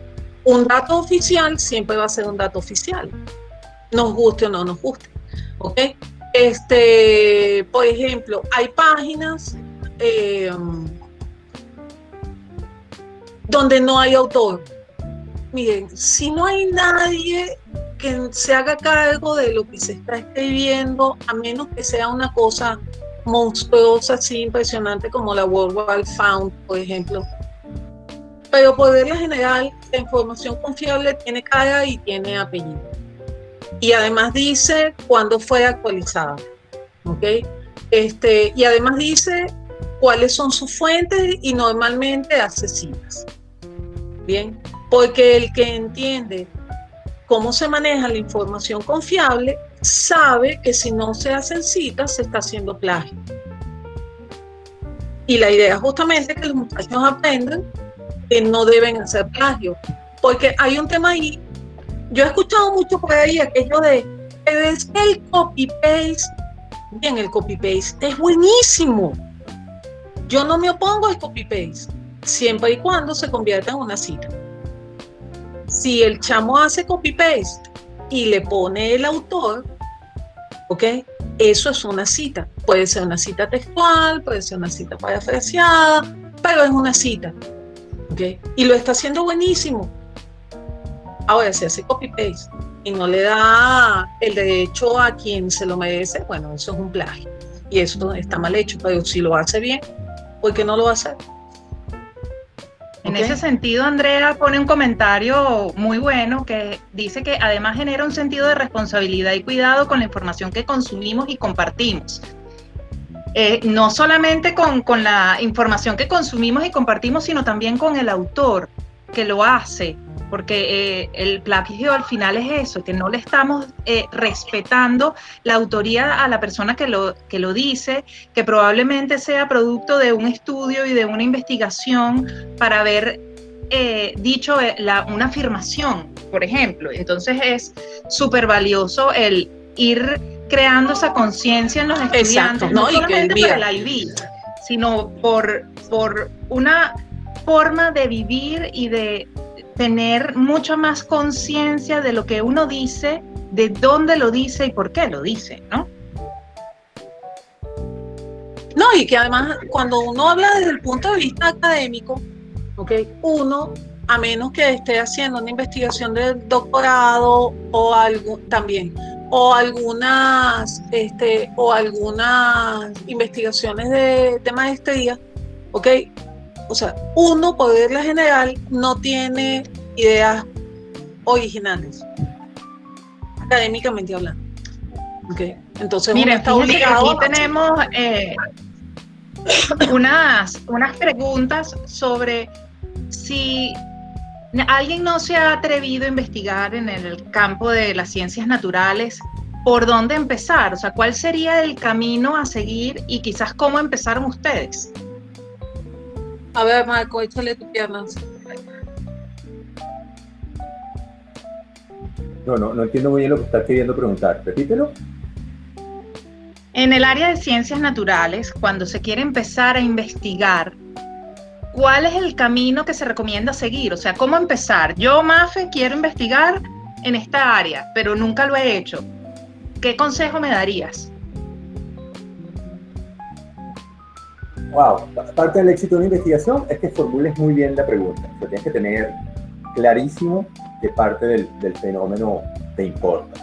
un dato oficial siempre va a ser un dato oficial, nos guste o no nos guste. ¿Ok? Por ejemplo, hay páginas donde no hay autor. Miren, si no hay nadie que se haga cargo de lo que se está escribiendo, a menos que sea una cosa monstruosa, así impresionante como la World Wide Fund, por ejemplo. Pero por regla general, la información confiable tiene cara y tiene apellido. Y además dice cuándo fue actualizada. ¿Ok? Y además dice cuáles son sus fuentes y normalmente hace citas. Bien, porque el que entiende cómo se maneja la información confiable sabe que si no se hacen citas se está haciendo plagio. Y la idea es justamente que los muchachos aprendan que no deben hacer plagio, porque hay un tema ahí. Yo he escuchado mucho por ahí aquello de, pero es que el copy-paste, bien, el copy-paste es buenísimo. Yo no me opongo al copy-paste, siempre y cuando se convierta en una cita. Si el chamo hace copy-paste y le pone el autor, ¿ok? Eso es una cita. Puede ser una cita textual, puede ser una cita parafraseada, pero es una cita. ¿Ok? Y lo está haciendo buenísimo. Ahora, si hace copy-paste y no le da el derecho a quien se lo merece, bueno, eso es un plagio. Y eso está mal hecho, pero si lo hace bien, ¿por qué no lo va a hacer? En ese sentido, Andrea pone un comentario muy bueno que dice que además genera un sentido de responsabilidad y cuidado con la información que consumimos y compartimos. No solamente con la información que consumimos y compartimos, sino también con el autor que lo hace, porque el plagio al final es eso, que no le estamos respetando la autoría a la persona que lo dice, que probablemente sea producto de un estudio y de una investigación para haber dicho una afirmación, por ejemplo. Entonces es súper valioso el ir creando esa conciencia en los estudiantes. Exacto, no solamente por el IB, sino por una forma de vivir y de tener mucha más conciencia de lo que uno dice, de dónde lo dice y por qué lo dice, ¿no? No, y que además cuando uno habla desde el punto de vista académico, ¿okay? Uno, a menos que esté haciendo una investigación de doctorado o algo también, o algunas investigaciones de maestría, ¿ok? O sea, uno, por regla general, no tiene ideas originales, académicamente hablando. ¿Okay? Entonces, miren, uno está obligado. Aquí tenemos unas preguntas sobre si alguien no se ha atrevido a investigar en el campo de las ciencias naturales, ¿por dónde empezar? O sea, ¿cuál sería el camino a seguir y quizás cómo empezaron ustedes? A ver, Marco, échale tus piernas. No entiendo muy bien lo que estás queriendo preguntar. Repítelo. En el área de ciencias naturales, cuando se quiere empezar a investigar, ¿cuál es el camino que se recomienda seguir? O sea, ¿cómo empezar? Yo, Mafe, quiero investigar en esta área, pero nunca lo he hecho. ¿Qué consejo me darías? Wow, parte del éxito de una investigación es que formules muy bien la pregunta. O sea, tienes que tener clarísimo qué parte del fenómeno te importa.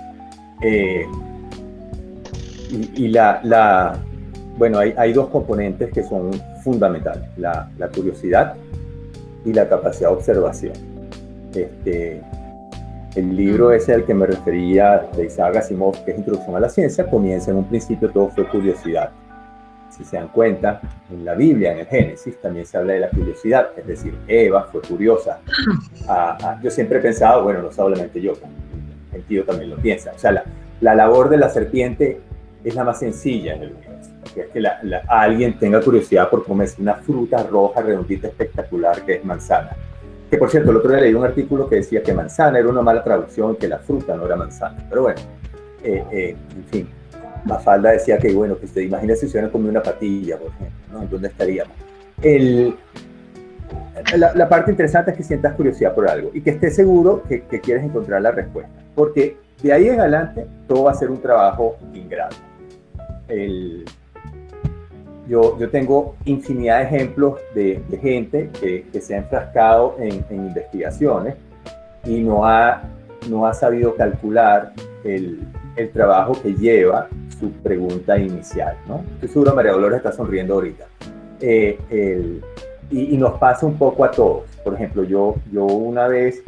Bueno, hay dos componentes que son fundamentales, la curiosidad y la capacidad de observación. El libro ese al que me refería de Isaac Asimov, que es Introducción a la Ciencia, comienza en un principio, todo fue curiosidad. Si se dan cuenta, en la Biblia, en el Génesis, también se habla de la curiosidad, es decir, Eva fue curiosa. Yo siempre he pensado, bueno, no solamente yo, el tío también lo piensa, o sea, la labor de la serpiente es la más sencilla en el universo. que es que alguien tenga curiosidad por comerse una fruta roja redondita espectacular que es manzana. Que por cierto, el otro día leí un artículo que decía que manzana era una mala traducción, que la fruta no era manzana. Pero bueno, en fin, Mafalda decía que, bueno, que usted imagina si se hubieran comido una patilla, por ejemplo, ¿no? ¿En dónde estaríamos? La parte interesante es que sientas curiosidad por algo y que estés seguro que quieres encontrar la respuesta. Porque de ahí en adelante todo va a ser un trabajo ingrato. Yo tengo infinidad de ejemplos de gente que se ha enfrascado en investigaciones y no ha sabido calcular el trabajo que lleva su pregunta inicial, ¿no? Estoy seguro María Dolores está sonriendo ahorita. Y nos pasa un poco a todos. Por ejemplo, yo una vez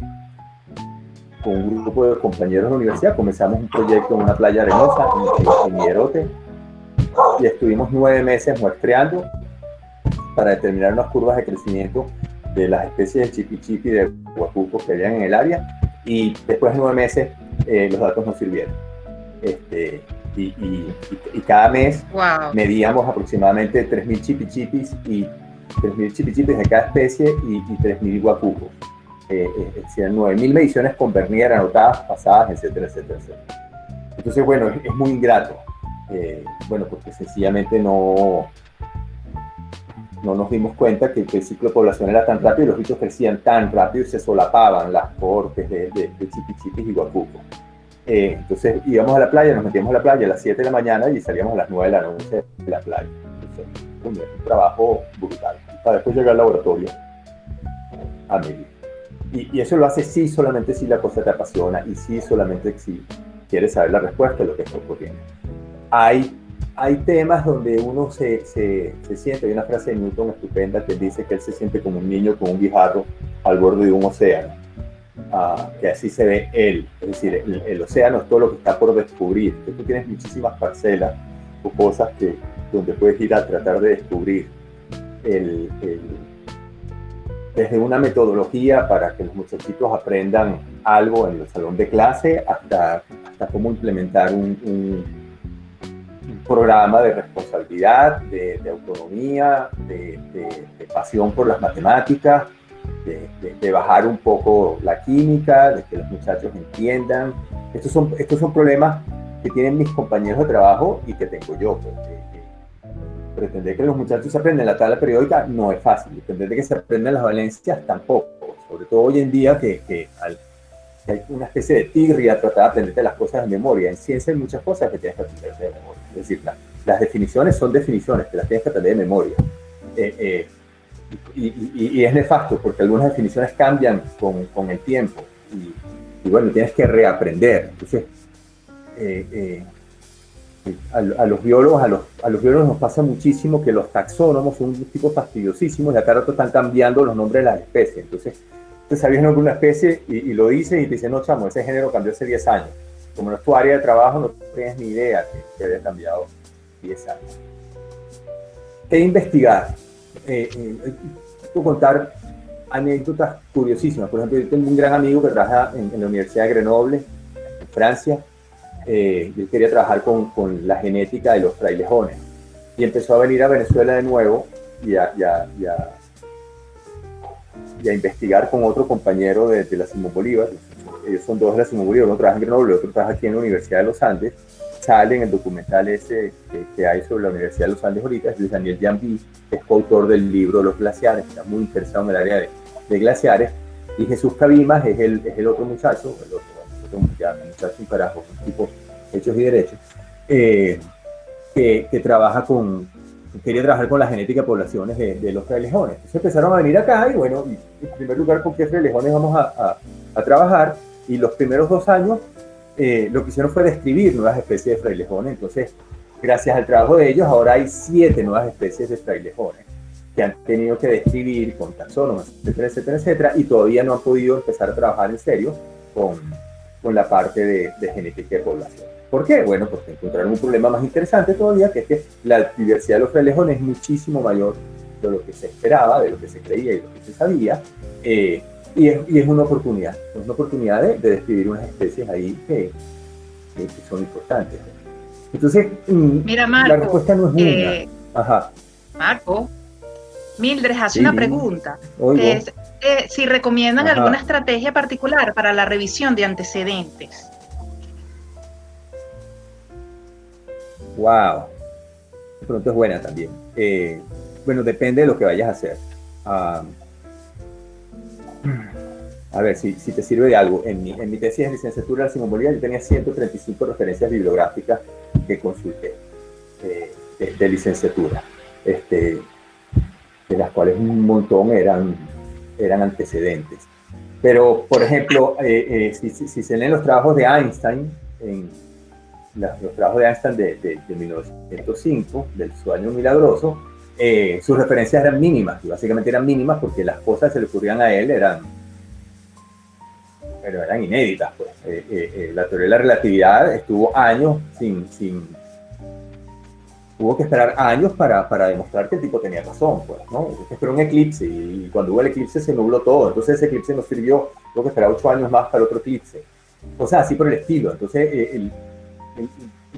con un grupo de compañeros de la universidad comenzamos un proyecto en una playa arenosa en Mierote y estuvimos 9 meses muestreando para determinar unas curvas de crecimiento de las especies de chipichipi y de guacuco que habían en el área, y después de 9 meses los datos nos sirvieron. Y cada mes medíamos aproximadamente 3.000 chipichipis y 3.000 chipichipis de cada especie y 3.000 guacucos. Es decir, 9.000 mediciones con Vernier anotadas, pasadas, etcétera, etcétera, etcétera. Entonces, bueno, es muy ingrato. Bueno, porque sencillamente no nos dimos cuenta que el ciclo de población era tan rápido y los bichos crecían tan rápido y se solapaban las cohortes de chipichipis y guacucos. Entonces íbamos a la playa, nos metíamos a la playa a las 7 de la mañana y salíamos a las 9 de la noche de la playa. Entonces, un trabajo brutal. Para después llegar al laboratorio a medir. Y eso lo hace sí solamente si la cosa te apasiona y sí solamente si quieres saber la respuesta de lo que está ocurriendo. Hay temas donde uno se siente, hay una frase de Newton estupenda que dice que él se siente como un niño con un guijarro al borde de un océano, que así se ve él, es decir, el océano es todo lo que está por descubrir. Tú tienes muchísimas parcelas o cosas donde puedes ir a tratar de descubrir desde una metodología para que los muchachitos aprendan algo en el salón de clase hasta cómo implementar un programa de responsabilidad, de autonomía, de pasión por las matemáticas, de bajar un poco la química, de que los muchachos entiendan. Estos son problemas que tienen mis compañeros de trabajo y que tengo yo. Pretender que los muchachos aprendan la tabla periódica no es fácil. Pretender que se aprendan las valencias tampoco. Sobre todo hoy en día que hay una especie de tirria tratar de aprenderte las cosas de memoria. En ciencia hay muchas cosas que tienes que aprender de memoria. Es decir, las definiciones son definiciones, que las tienes que aprender de memoria. Y es nefasto porque algunas definiciones cambian con el tiempo. Y bueno, tienes que reaprender. Entonces, a los biólogos nos pasa muchísimo que los taxónomos son un tipo fastidiosísimos y a cada rato están cambiando los nombres de las especies. Entonces, te sabías el nombre de una especie y lo dices y te dicen, no, chamo, ese género cambió hace 10 años. Como no es tu área de trabajo, no tienes ni idea que había cambiado 10 años. ¿Qué investigar? Puedo contar anécdotas curiosísimas. Por ejemplo, yo tengo un gran amigo que trabaja en la Universidad de Grenoble, en Francia. Yo quería trabajar con la genética de los frailejones y empezó a venir a Venezuela de nuevo y a investigar con otro compañero de la Simón Bolívar. Ellos son dos de la Simón Bolívar, uno trabaja en Grenoble, otro trabaja aquí en la Universidad de los Andes. Sale en el documental ese que hay sobre la Universidad de los Andes ahorita, es Luis Daniel Janví, que es coautor del libro Los Glaciares, está muy interesado en el área de glaciares, y Jesús Cabimas es el otro muchacho, un muchacho, un carajo, un tipo hechos y derechos, que quería trabajar con la genética de poblaciones de los frailejones. Entonces empezaron a venir acá y bueno, en primer lugar, ¿con qué frailejones vamos a trabajar? Y los primeros 2 años lo que hicieron fue describir nuevas especies de frailejones. Entonces, gracias al trabajo de ellos, ahora hay 7 nuevas especies de frailejones que han tenido que describir con taxónomos, etcétera, etcétera, etcétera, y todavía no han podido empezar a trabajar en serio con la parte de genética de población. ¿Por qué? Bueno, porque encontraron un problema más interesante todavía, que es que la diversidad de los frailejones es muchísimo mayor de lo que se esperaba, de lo que se creía y de lo que se sabía, y es una oportunidad de describir unas especies ahí que son importantes. Entonces, Mira, Marco, la respuesta no es una. Ajá. Marco, Mildred hace Sí, una pregunta, oigo. que es si recomiendan Ajá. alguna estrategia particular para la revisión de antecedentes. Wow. De pronto es buena también. Bueno, depende de lo que vayas a hacer. A ver, si te sirve de algo. En mi tesis de licenciatura de Simón Bolívar yo tenía 135 referencias bibliográficas que consulté de licenciatura, de las cuales un montón eran antecedentes. Pero, por ejemplo, si se leen los trabajos de Einstein, los trabajos de Einstein de 1905, del sueño milagroso, sus referencias eran mínimas, y básicamente eran mínimas porque las cosas que se le ocurrían a él eran inéditas. Pues. La teoría de la relatividad estuvo años hubo que esperar años para demostrar que el tipo tenía razón, pues, ¿no? Esperó un eclipse y cuando hubo el eclipse se nubló todo, entonces ese eclipse no sirvió, tuvo que esperar 8 años más para otro eclipse. O sea, así por el estilo. Entonces, el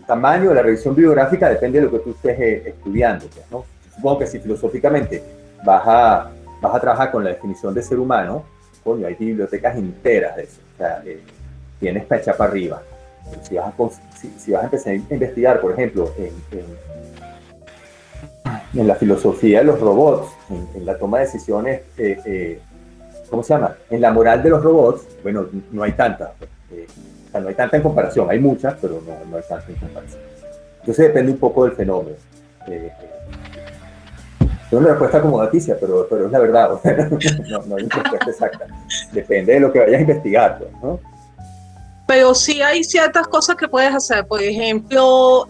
tamaño de la revisión bibliográfica depende de lo que tú estés estudiando, pues, ¿no? Supongo que si filosóficamente vas a trabajar con la definición de ser humano, coño, hay bibliotecas enteras de eso, o sea, tienes para echar para arriba. Si vas a empezar a investigar, por ejemplo, en la filosofía de los robots, en la toma de decisiones, ¿cómo se llama? En la moral de los robots, bueno, no hay tanta. O sea, no hay tanta en comparación, hay muchas, pero no hay tanta en comparación. Entonces depende un poco del fenómeno. Es una respuesta acomodaticia, pero es la verdad. O sea, no hay una respuesta exacta. Depende de lo que vayas a investigar, pues, ¿no? Pero sí hay ciertas cosas que puedes hacer. Por ejemplo,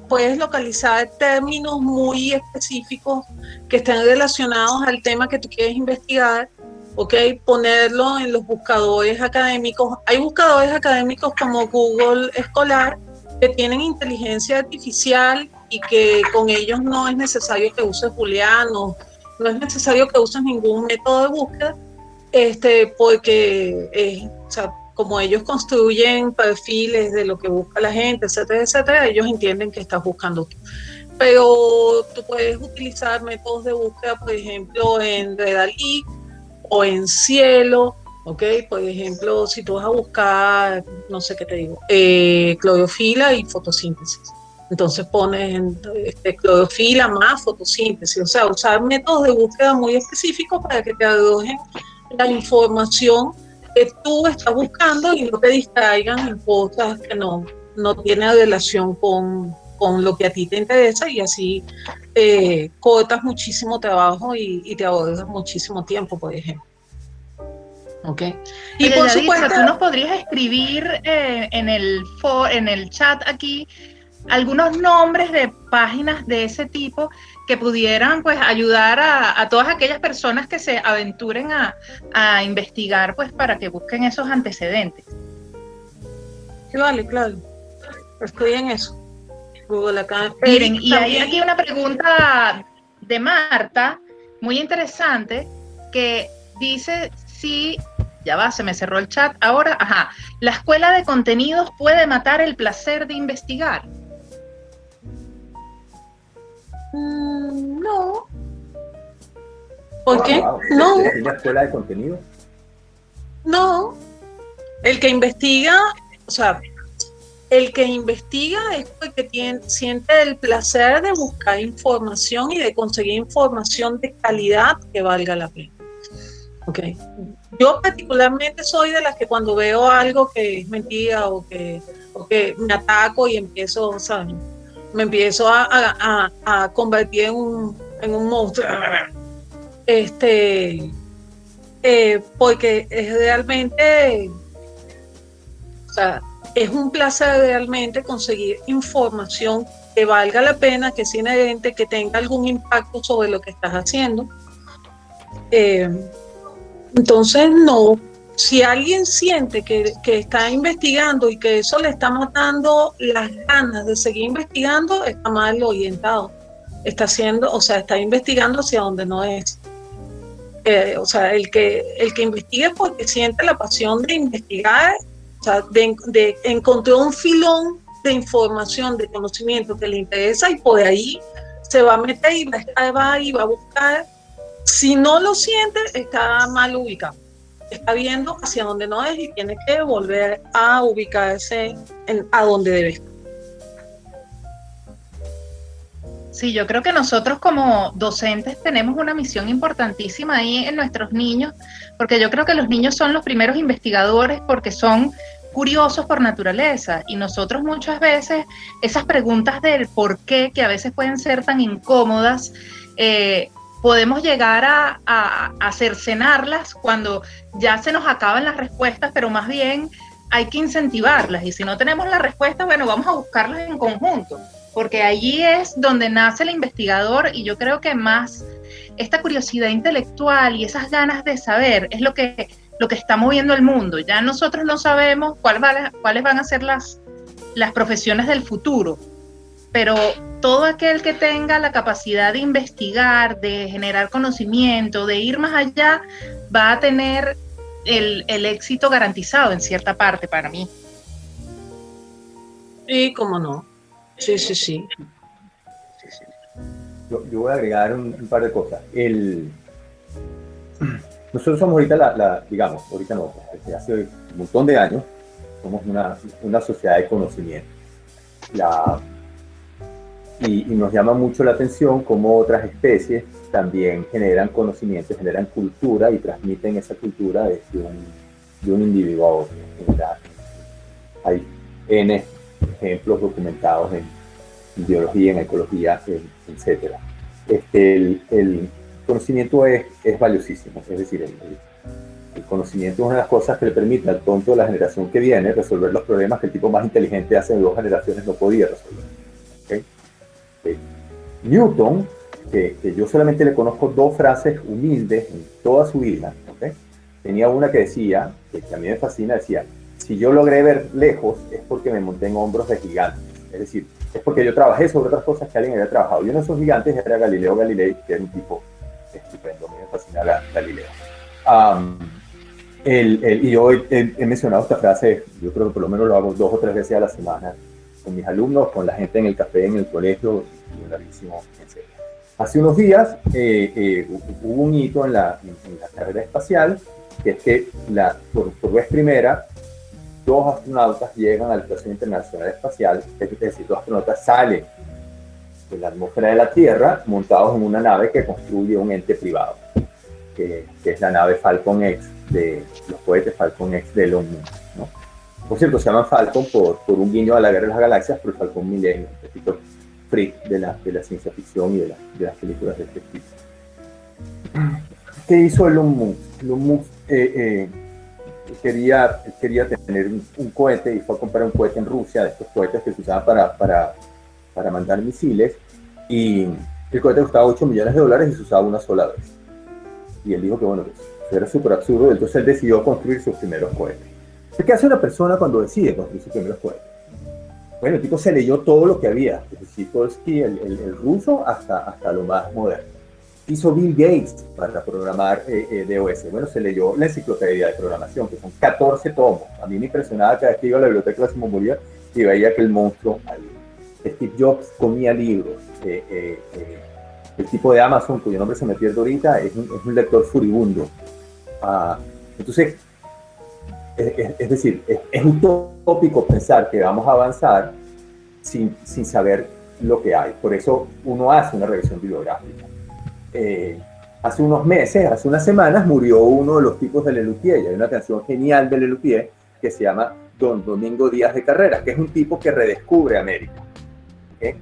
puedes localizar términos muy específicos que estén relacionados al tema que tú quieres investigar, ¿ok? Ponerlo en los buscadores académicos. Hay buscadores académicos como Google Escolar que tienen inteligencia artificial y que con ellos no es necesario que uses booleanos, no es necesario que uses ningún método de búsqueda, porque o sea, como ellos construyen perfiles de lo que busca la gente, etcétera, etcétera, ellos entienden que estás buscando tú. Pero tú puedes utilizar métodos de búsqueda, por ejemplo, en Redalic o en Cielo, ¿ok? Por ejemplo, si tú vas a buscar, no sé qué te digo, clorofila y fotosíntesis. Entonces pones clorofila más fotosíntesis, o sea, usar métodos de búsqueda muy específicos para que te arrojen la información que tú estás buscando y no te distraigan en cosas que no tienen relación con lo que a ti te interesa, y así cortas muchísimo trabajo y te ahorras muchísimo tiempo, por ejemplo. ¿Ok? Y oye, por Yaditza, supuesto, ¿tú nos podrías escribir en el chat aquí algunos nombres de páginas de ese tipo que pudieran, pues, ayudar a todas aquellas personas que se aventuren a investigar, pues, para que busquen esos antecedentes? vale, claro, estoy en eso. Google acá. Miren, y hay aquí una pregunta de Marta, muy interesante, que dice si, ya va, se me cerró el chat ahora, ajá, ¿la escuela de contenidos puede matar el placer de investigar? No. ¿Por qué? Wow. No. ¿Tienes una escuela de contenido? No. El que investiga, o sea, el que investiga es porque siente el placer de buscar información y de conseguir información de calidad que valga la pena. Okay. Yo particularmente soy de las que cuando veo algo que es mentira o que me ataco y empiezo, ¿sabes? Me empiezo a convertir en un monstruo. Porque es realmente, o sea, es un placer realmente conseguir información que valga la pena, que sea inherente, que tenga algún impacto sobre lo que estás haciendo. Entonces, no. Si alguien siente que está investigando y que eso le está matando las ganas de seguir investigando, está mal orientado. Está investigando hacia donde no es. O sea, el que investigue porque siente la pasión de investigar, o sea, encontró un filón de información, de conocimiento que le interesa, y por ahí se va a meter y va a buscar. Si no lo siente, está mal ubicado. Está viendo hacia donde no es y tiene que volver a ubicarse a donde debe estar. Sí, yo creo que nosotros como docentes tenemos una misión importantísima ahí en nuestros niños, porque yo creo que los niños son los primeros investigadores porque son curiosos por naturaleza, y nosotros muchas veces esas preguntas del por qué, que a veces pueden ser tan incómodas, podemos llegar a cercenarlas cuando ya se nos acaban las respuestas, pero más bien hay que incentivarlas, y si no tenemos la respuesta, bueno, vamos a buscarlas en conjunto, porque allí es donde nace el investigador, y yo creo que más esta curiosidad intelectual y esas ganas de saber es lo que está moviendo el mundo. Ya nosotros no sabemos cuáles van a ser las profesiones del futuro, pero todo aquel que tenga la capacidad de investigar, de generar conocimiento, de ir más allá, va a tener el éxito garantizado en cierta parte para mí. Sí, cómo no. Sí. Yo voy a agregar un par de cosas. Nosotros somos ahorita digamos, ahorita no, desde hace un montón de años, somos una sociedad de conocimiento. Y nos llama mucho la atención cómo otras especies también generan conocimiento, generan cultura y transmiten esa cultura de un individuo a otro. Hay N ejemplos documentados en biología, en ecología, etc. El conocimiento es valiosísimo, es decir, el conocimiento es una de las cosas que le permite al tonto de la generación que viene resolver los problemas que el tipo más inteligente hace 2 generaciones no podía resolver. ¿Okay? Newton, que yo solamente le conozco 2 frases humildes en toda su vida, ¿okay? Tenía una que decía, que a mí me fascina, decía: si yo logré ver lejos es porque me monté en hombros de gigantes, es decir, es porque yo trabajé sobre otras cosas que alguien había trabajado. Y uno de esos gigantes era Galileo Galilei, que era un tipo estupendo, a mí me fascina Galileo. Y yo he mencionado esta frase, yo creo que por lo menos lo hago 2 o 3 veces a la semana, con mis alumnos, con la gente en el café, en el colegio, y un larguísimo etcétera. Hace unos días hubo un hito en la carrera espacial, que es que por vez primera 2 astronautas llegan a la Estación Internacional Espacial, es decir, 2 astronautas salen de la atmósfera de la Tierra montados en una nave que construye un ente privado, que es la nave Falcon X, de los cohetes Falcon X de Elon Musk, ¿no? Por cierto, se llaman Falcon por un guiño a la Guerra de las Galaxias, por el Falcon Millennium, un poquito freak de la ciencia ficción y de las películas de este tipo. ¿Qué hizo Elon Musk? Elon Musk quería tener un cohete, y fue a comprar un cohete en Rusia, de estos cohetes que se usaban para mandar misiles, y el cohete costaba $8 millones y se usaba una sola vez. Y él dijo que bueno, eso era súper absurdo, y entonces él decidió construir sus primeros cohetes. ¿Qué hace una persona cuando decide construir sus primeros cohetes? Bueno, el tipo se leyó todo lo que había, desde Sikorsky, el ruso, hasta lo más moderno. Hizo Bill Gates para programar DOS. Bueno, se leyó la enciclopedia de programación, que son 14 tomos. A mí me impresionaba cada vez que iba a la biblioteca de Simón Bolívar y veía aquel monstruo ahí. Steve Jobs comía libros. El tipo de Amazon, cuyo nombre se me pierde ahorita, es un lector furibundo. Entonces, es decir, es utópico pensar que vamos a avanzar sin saber lo que hay. Por eso uno hace una revisión bibliográfica. Hace unos meses, hace unas semanas, murió uno de los tipos de Lelutier. Hay una canción genial de Lelutier que se llama Don Domingo Díaz de Carrera, que es un tipo que redescubre América. ¿Okay?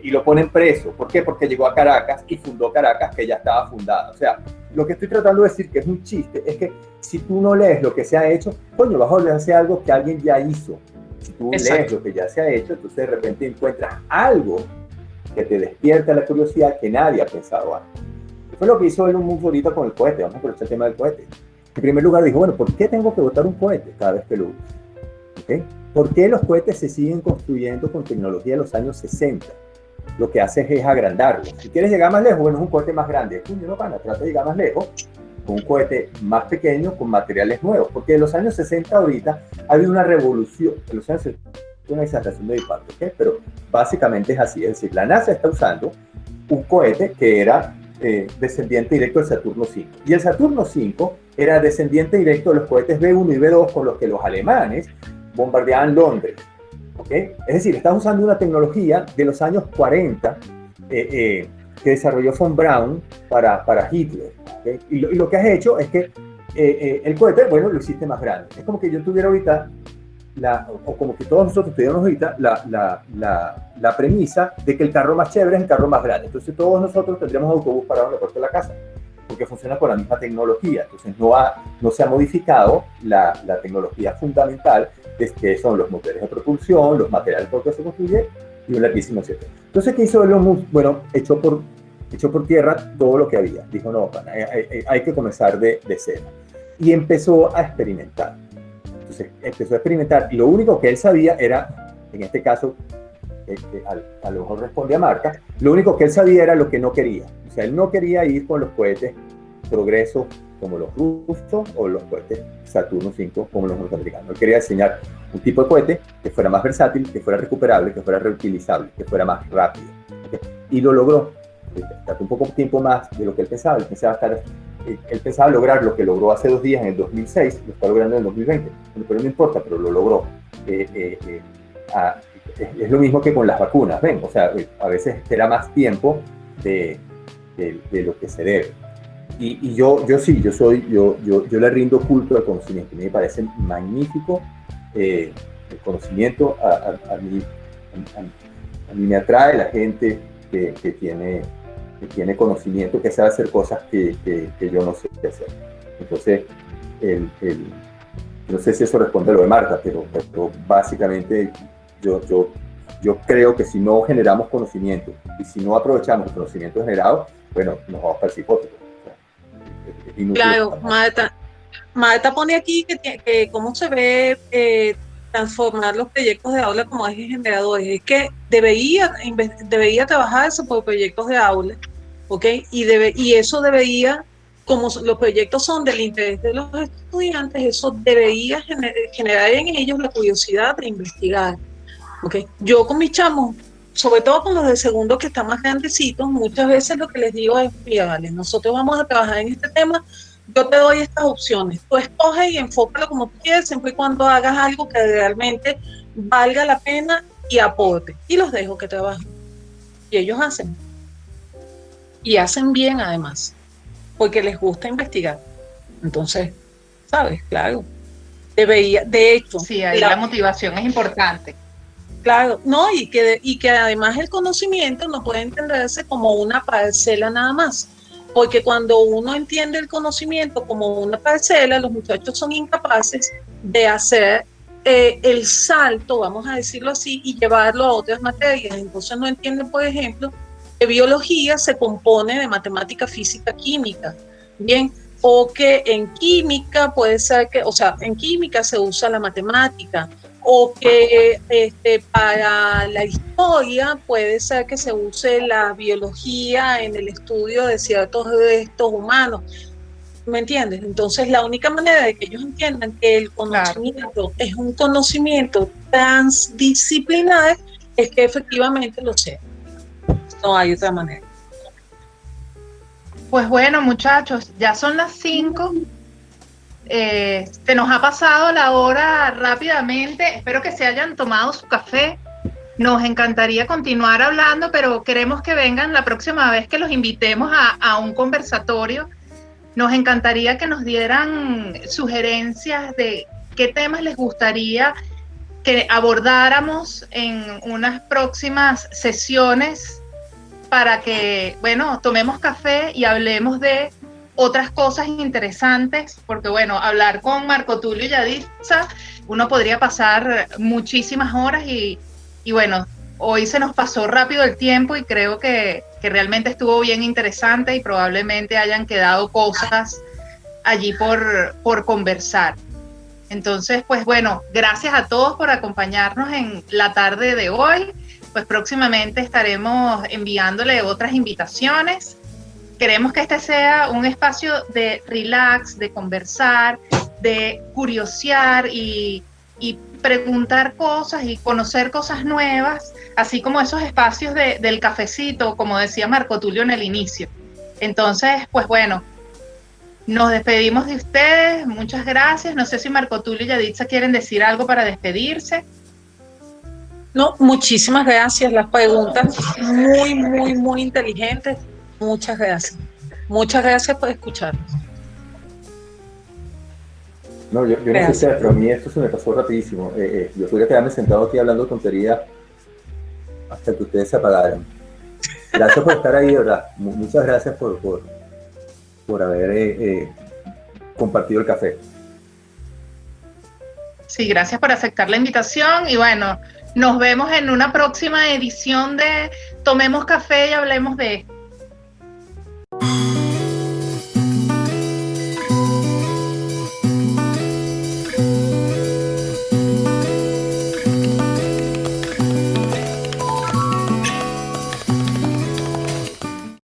Y lo ponen preso. ¿Por qué? Porque llegó a Caracas y fundó Caracas, que ya estaba fundada. O sea, lo que estoy tratando de decir, que es un chiste, es que si tú no lees lo que se ha hecho, coño, vas a volver a hacer algo que alguien ya hizo. Si tú lees lo que ya se ha hecho, entonces de repente encuentras algo que te despierta la curiosidad que nadie ha pensado antes. Eso fue lo que hizo Elon Musk ahorita con el cohete. Vamos a aprovechar el tema del cohete. En primer lugar dijo, bueno, ¿por qué tengo que botar un cohete cada vez que lo uso? ¿Okay? ¿Por qué los cohetes se siguen construyendo con tecnología de los años 60? Lo que haces es agrandarlo. Si quieres llegar más lejos, bueno, es un cohete más grande. No gana, trata de llegar más lejos con un cohete más pequeño, con materiales nuevos. Porque en los años 60 ahorita ha habido una revolución. En los años una exageración de mi parte, ¿okay? Pero básicamente es así, es decir, la NASA está usando un cohete que era descendiente directo del Saturno V. Y el Saturno V era descendiente directo de los cohetes B1 y B2 con los que los alemanes bombardeaban Londres. ¿Okay? Es decir, están usando una tecnología de los años 40 que desarrolló von Braun para Hitler. ¿Okay? Y lo que has hecho es que el cohete, bueno, lo hiciste más grande. Es como que yo tuviera ahorita, o como que todos nosotros tuviéramos ahorita la premisa de que el carro más chévere es el carro más grande. Entonces todos nosotros tendríamos autobús parado en la puerta de la casa, porque funciona con la misma tecnología. Entonces no se ha modificado la tecnología fundamental, que son los motores de propulsión, los materiales por los que se construye y un larguísimo etcétera. Entonces, ¿qué hizo Elon Musk? Bueno, echó por tierra todo lo que había. Dijo, no, hay que comenzar de cero. Y empezó a experimentar. Entonces, empezó a experimentar. Y lo único que él sabía era, en este caso, a lo mejor responde a Marta, lo único que él sabía era lo que no quería. O sea, él no quería ir con los cohetes Progreso como los rusos o los cohetes Saturno V como los norteamericanos. Él quería diseñar un tipo de cohete que fuera más versátil, que fuera recuperable, que fuera reutilizable, que fuera más rápido. ¿Okay? Y lo logró. Tardó un poco tiempo más de lo que él pensaba. Él pensaba lograr lo que logró hace 2 días en el 2006, lo está logrando en el 2020. Pero no importa, pero lo logró. Es lo mismo que con las vacunas, ¿ven? O sea, a veces espera más tiempo de lo que se debe. Y yo le rindo culto al conocimiento. Me parece magnífico el conocimiento. A mí me atrae la gente que tiene conocimiento, que sabe hacer cosas que yo no sé hacer. Entonces, no sé si eso responde a lo de Marta, pero básicamente yo creo que si no generamos conocimiento y si no aprovechamos el conocimiento generado, bueno, nos vamos para el psicótico. Claro, Marta pone aquí que cómo se ve transformar los proyectos de aula como ejes generadores. Es que debería trabajarse por proyectos de aula, ¿ok? Y eso debería, como los proyectos son del interés de los estudiantes, eso debería generar en ellos la curiosidad de investigar, ¿ok? Yo con mis chamos, sobre todo con los de segundo que están más grandecitos, muchas veces lo que les digo es, mira, vale, nosotros vamos a trabajar en este tema, yo te doy estas opciones, tú escoges y enfócalo como tú quieres, siempre y cuando hagas algo que realmente valga la pena y aporte, y los dejo que trabajen. Y ellos hacen. Y hacen bien además, porque les gusta investigar. Entonces, ¿sabes? Claro. Debería, de hecho. Sí, ahí la motivación es importante. Claro, no, y que además el conocimiento no puede entenderse como una parcela nada más, porque cuando uno entiende el conocimiento como una parcela, los muchachos son incapaces de hacer el salto, vamos a decirlo así, y llevarlo a otras materias. Entonces no entienden, por ejemplo, que biología se compone de matemática, física, química, ¿bien? O que en química puede ser que, o sea, en química se usa la matemática, o que para la historia puede ser que se use la biología en el estudio de ciertos restos humanos. ¿Me entiendes? Entonces, la única manera de que ellos entiendan que el conocimiento es un conocimiento transdisciplinar es que efectivamente lo sea. No hay otra manera. Pues bueno, muchachos, ya son las 5. Se nos ha pasado la hora rápidamente. Espero que se hayan tomado su café. Nos encantaría continuar hablando, pero queremos que vengan la próxima vez que los invitemos a un conversatorio. Nos encantaría que nos dieran sugerencias de qué temas les gustaría que abordáramos en unas próximas sesiones para que, bueno, tomemos café y hablemos de otras cosas interesantes, porque bueno, hablar con Marco Tulio Yaditza, uno podría pasar muchísimas horas y bueno, hoy se nos pasó rápido el tiempo y creo que realmente estuvo bien interesante y probablemente hayan quedado cosas allí por conversar. Entonces, pues bueno, gracias a todos por acompañarnos en la tarde de hoy. Pues próximamente estaremos enviándole otras invitaciones. Queremos que este sea un espacio de relax, de conversar, de curiosear y preguntar cosas y conocer cosas nuevas, así como esos espacios del cafecito, como decía Marco Tulio en el inicio. Entonces, pues bueno, nos despedimos de ustedes, muchas gracias. No sé si Marco Tulio y Yaditza quieren decir algo para despedirse. No, muchísimas gracias. Las preguntas muy, muy, muy inteligentes. Muchas gracias. Muchas gracias por escucharnos. No, yo no sé ustedes, pero a mí esto se me pasó rapidísimo. Yo podría quedarme sentado aquí hablando tonterías hasta que ustedes se apagaran. Gracias por estar ahí, de verdad. Muchas gracias por haber compartido el café. Sí, gracias por aceptar la invitación y bueno, nos vemos en una próxima edición de Tomemos Café y Hablemos de esto.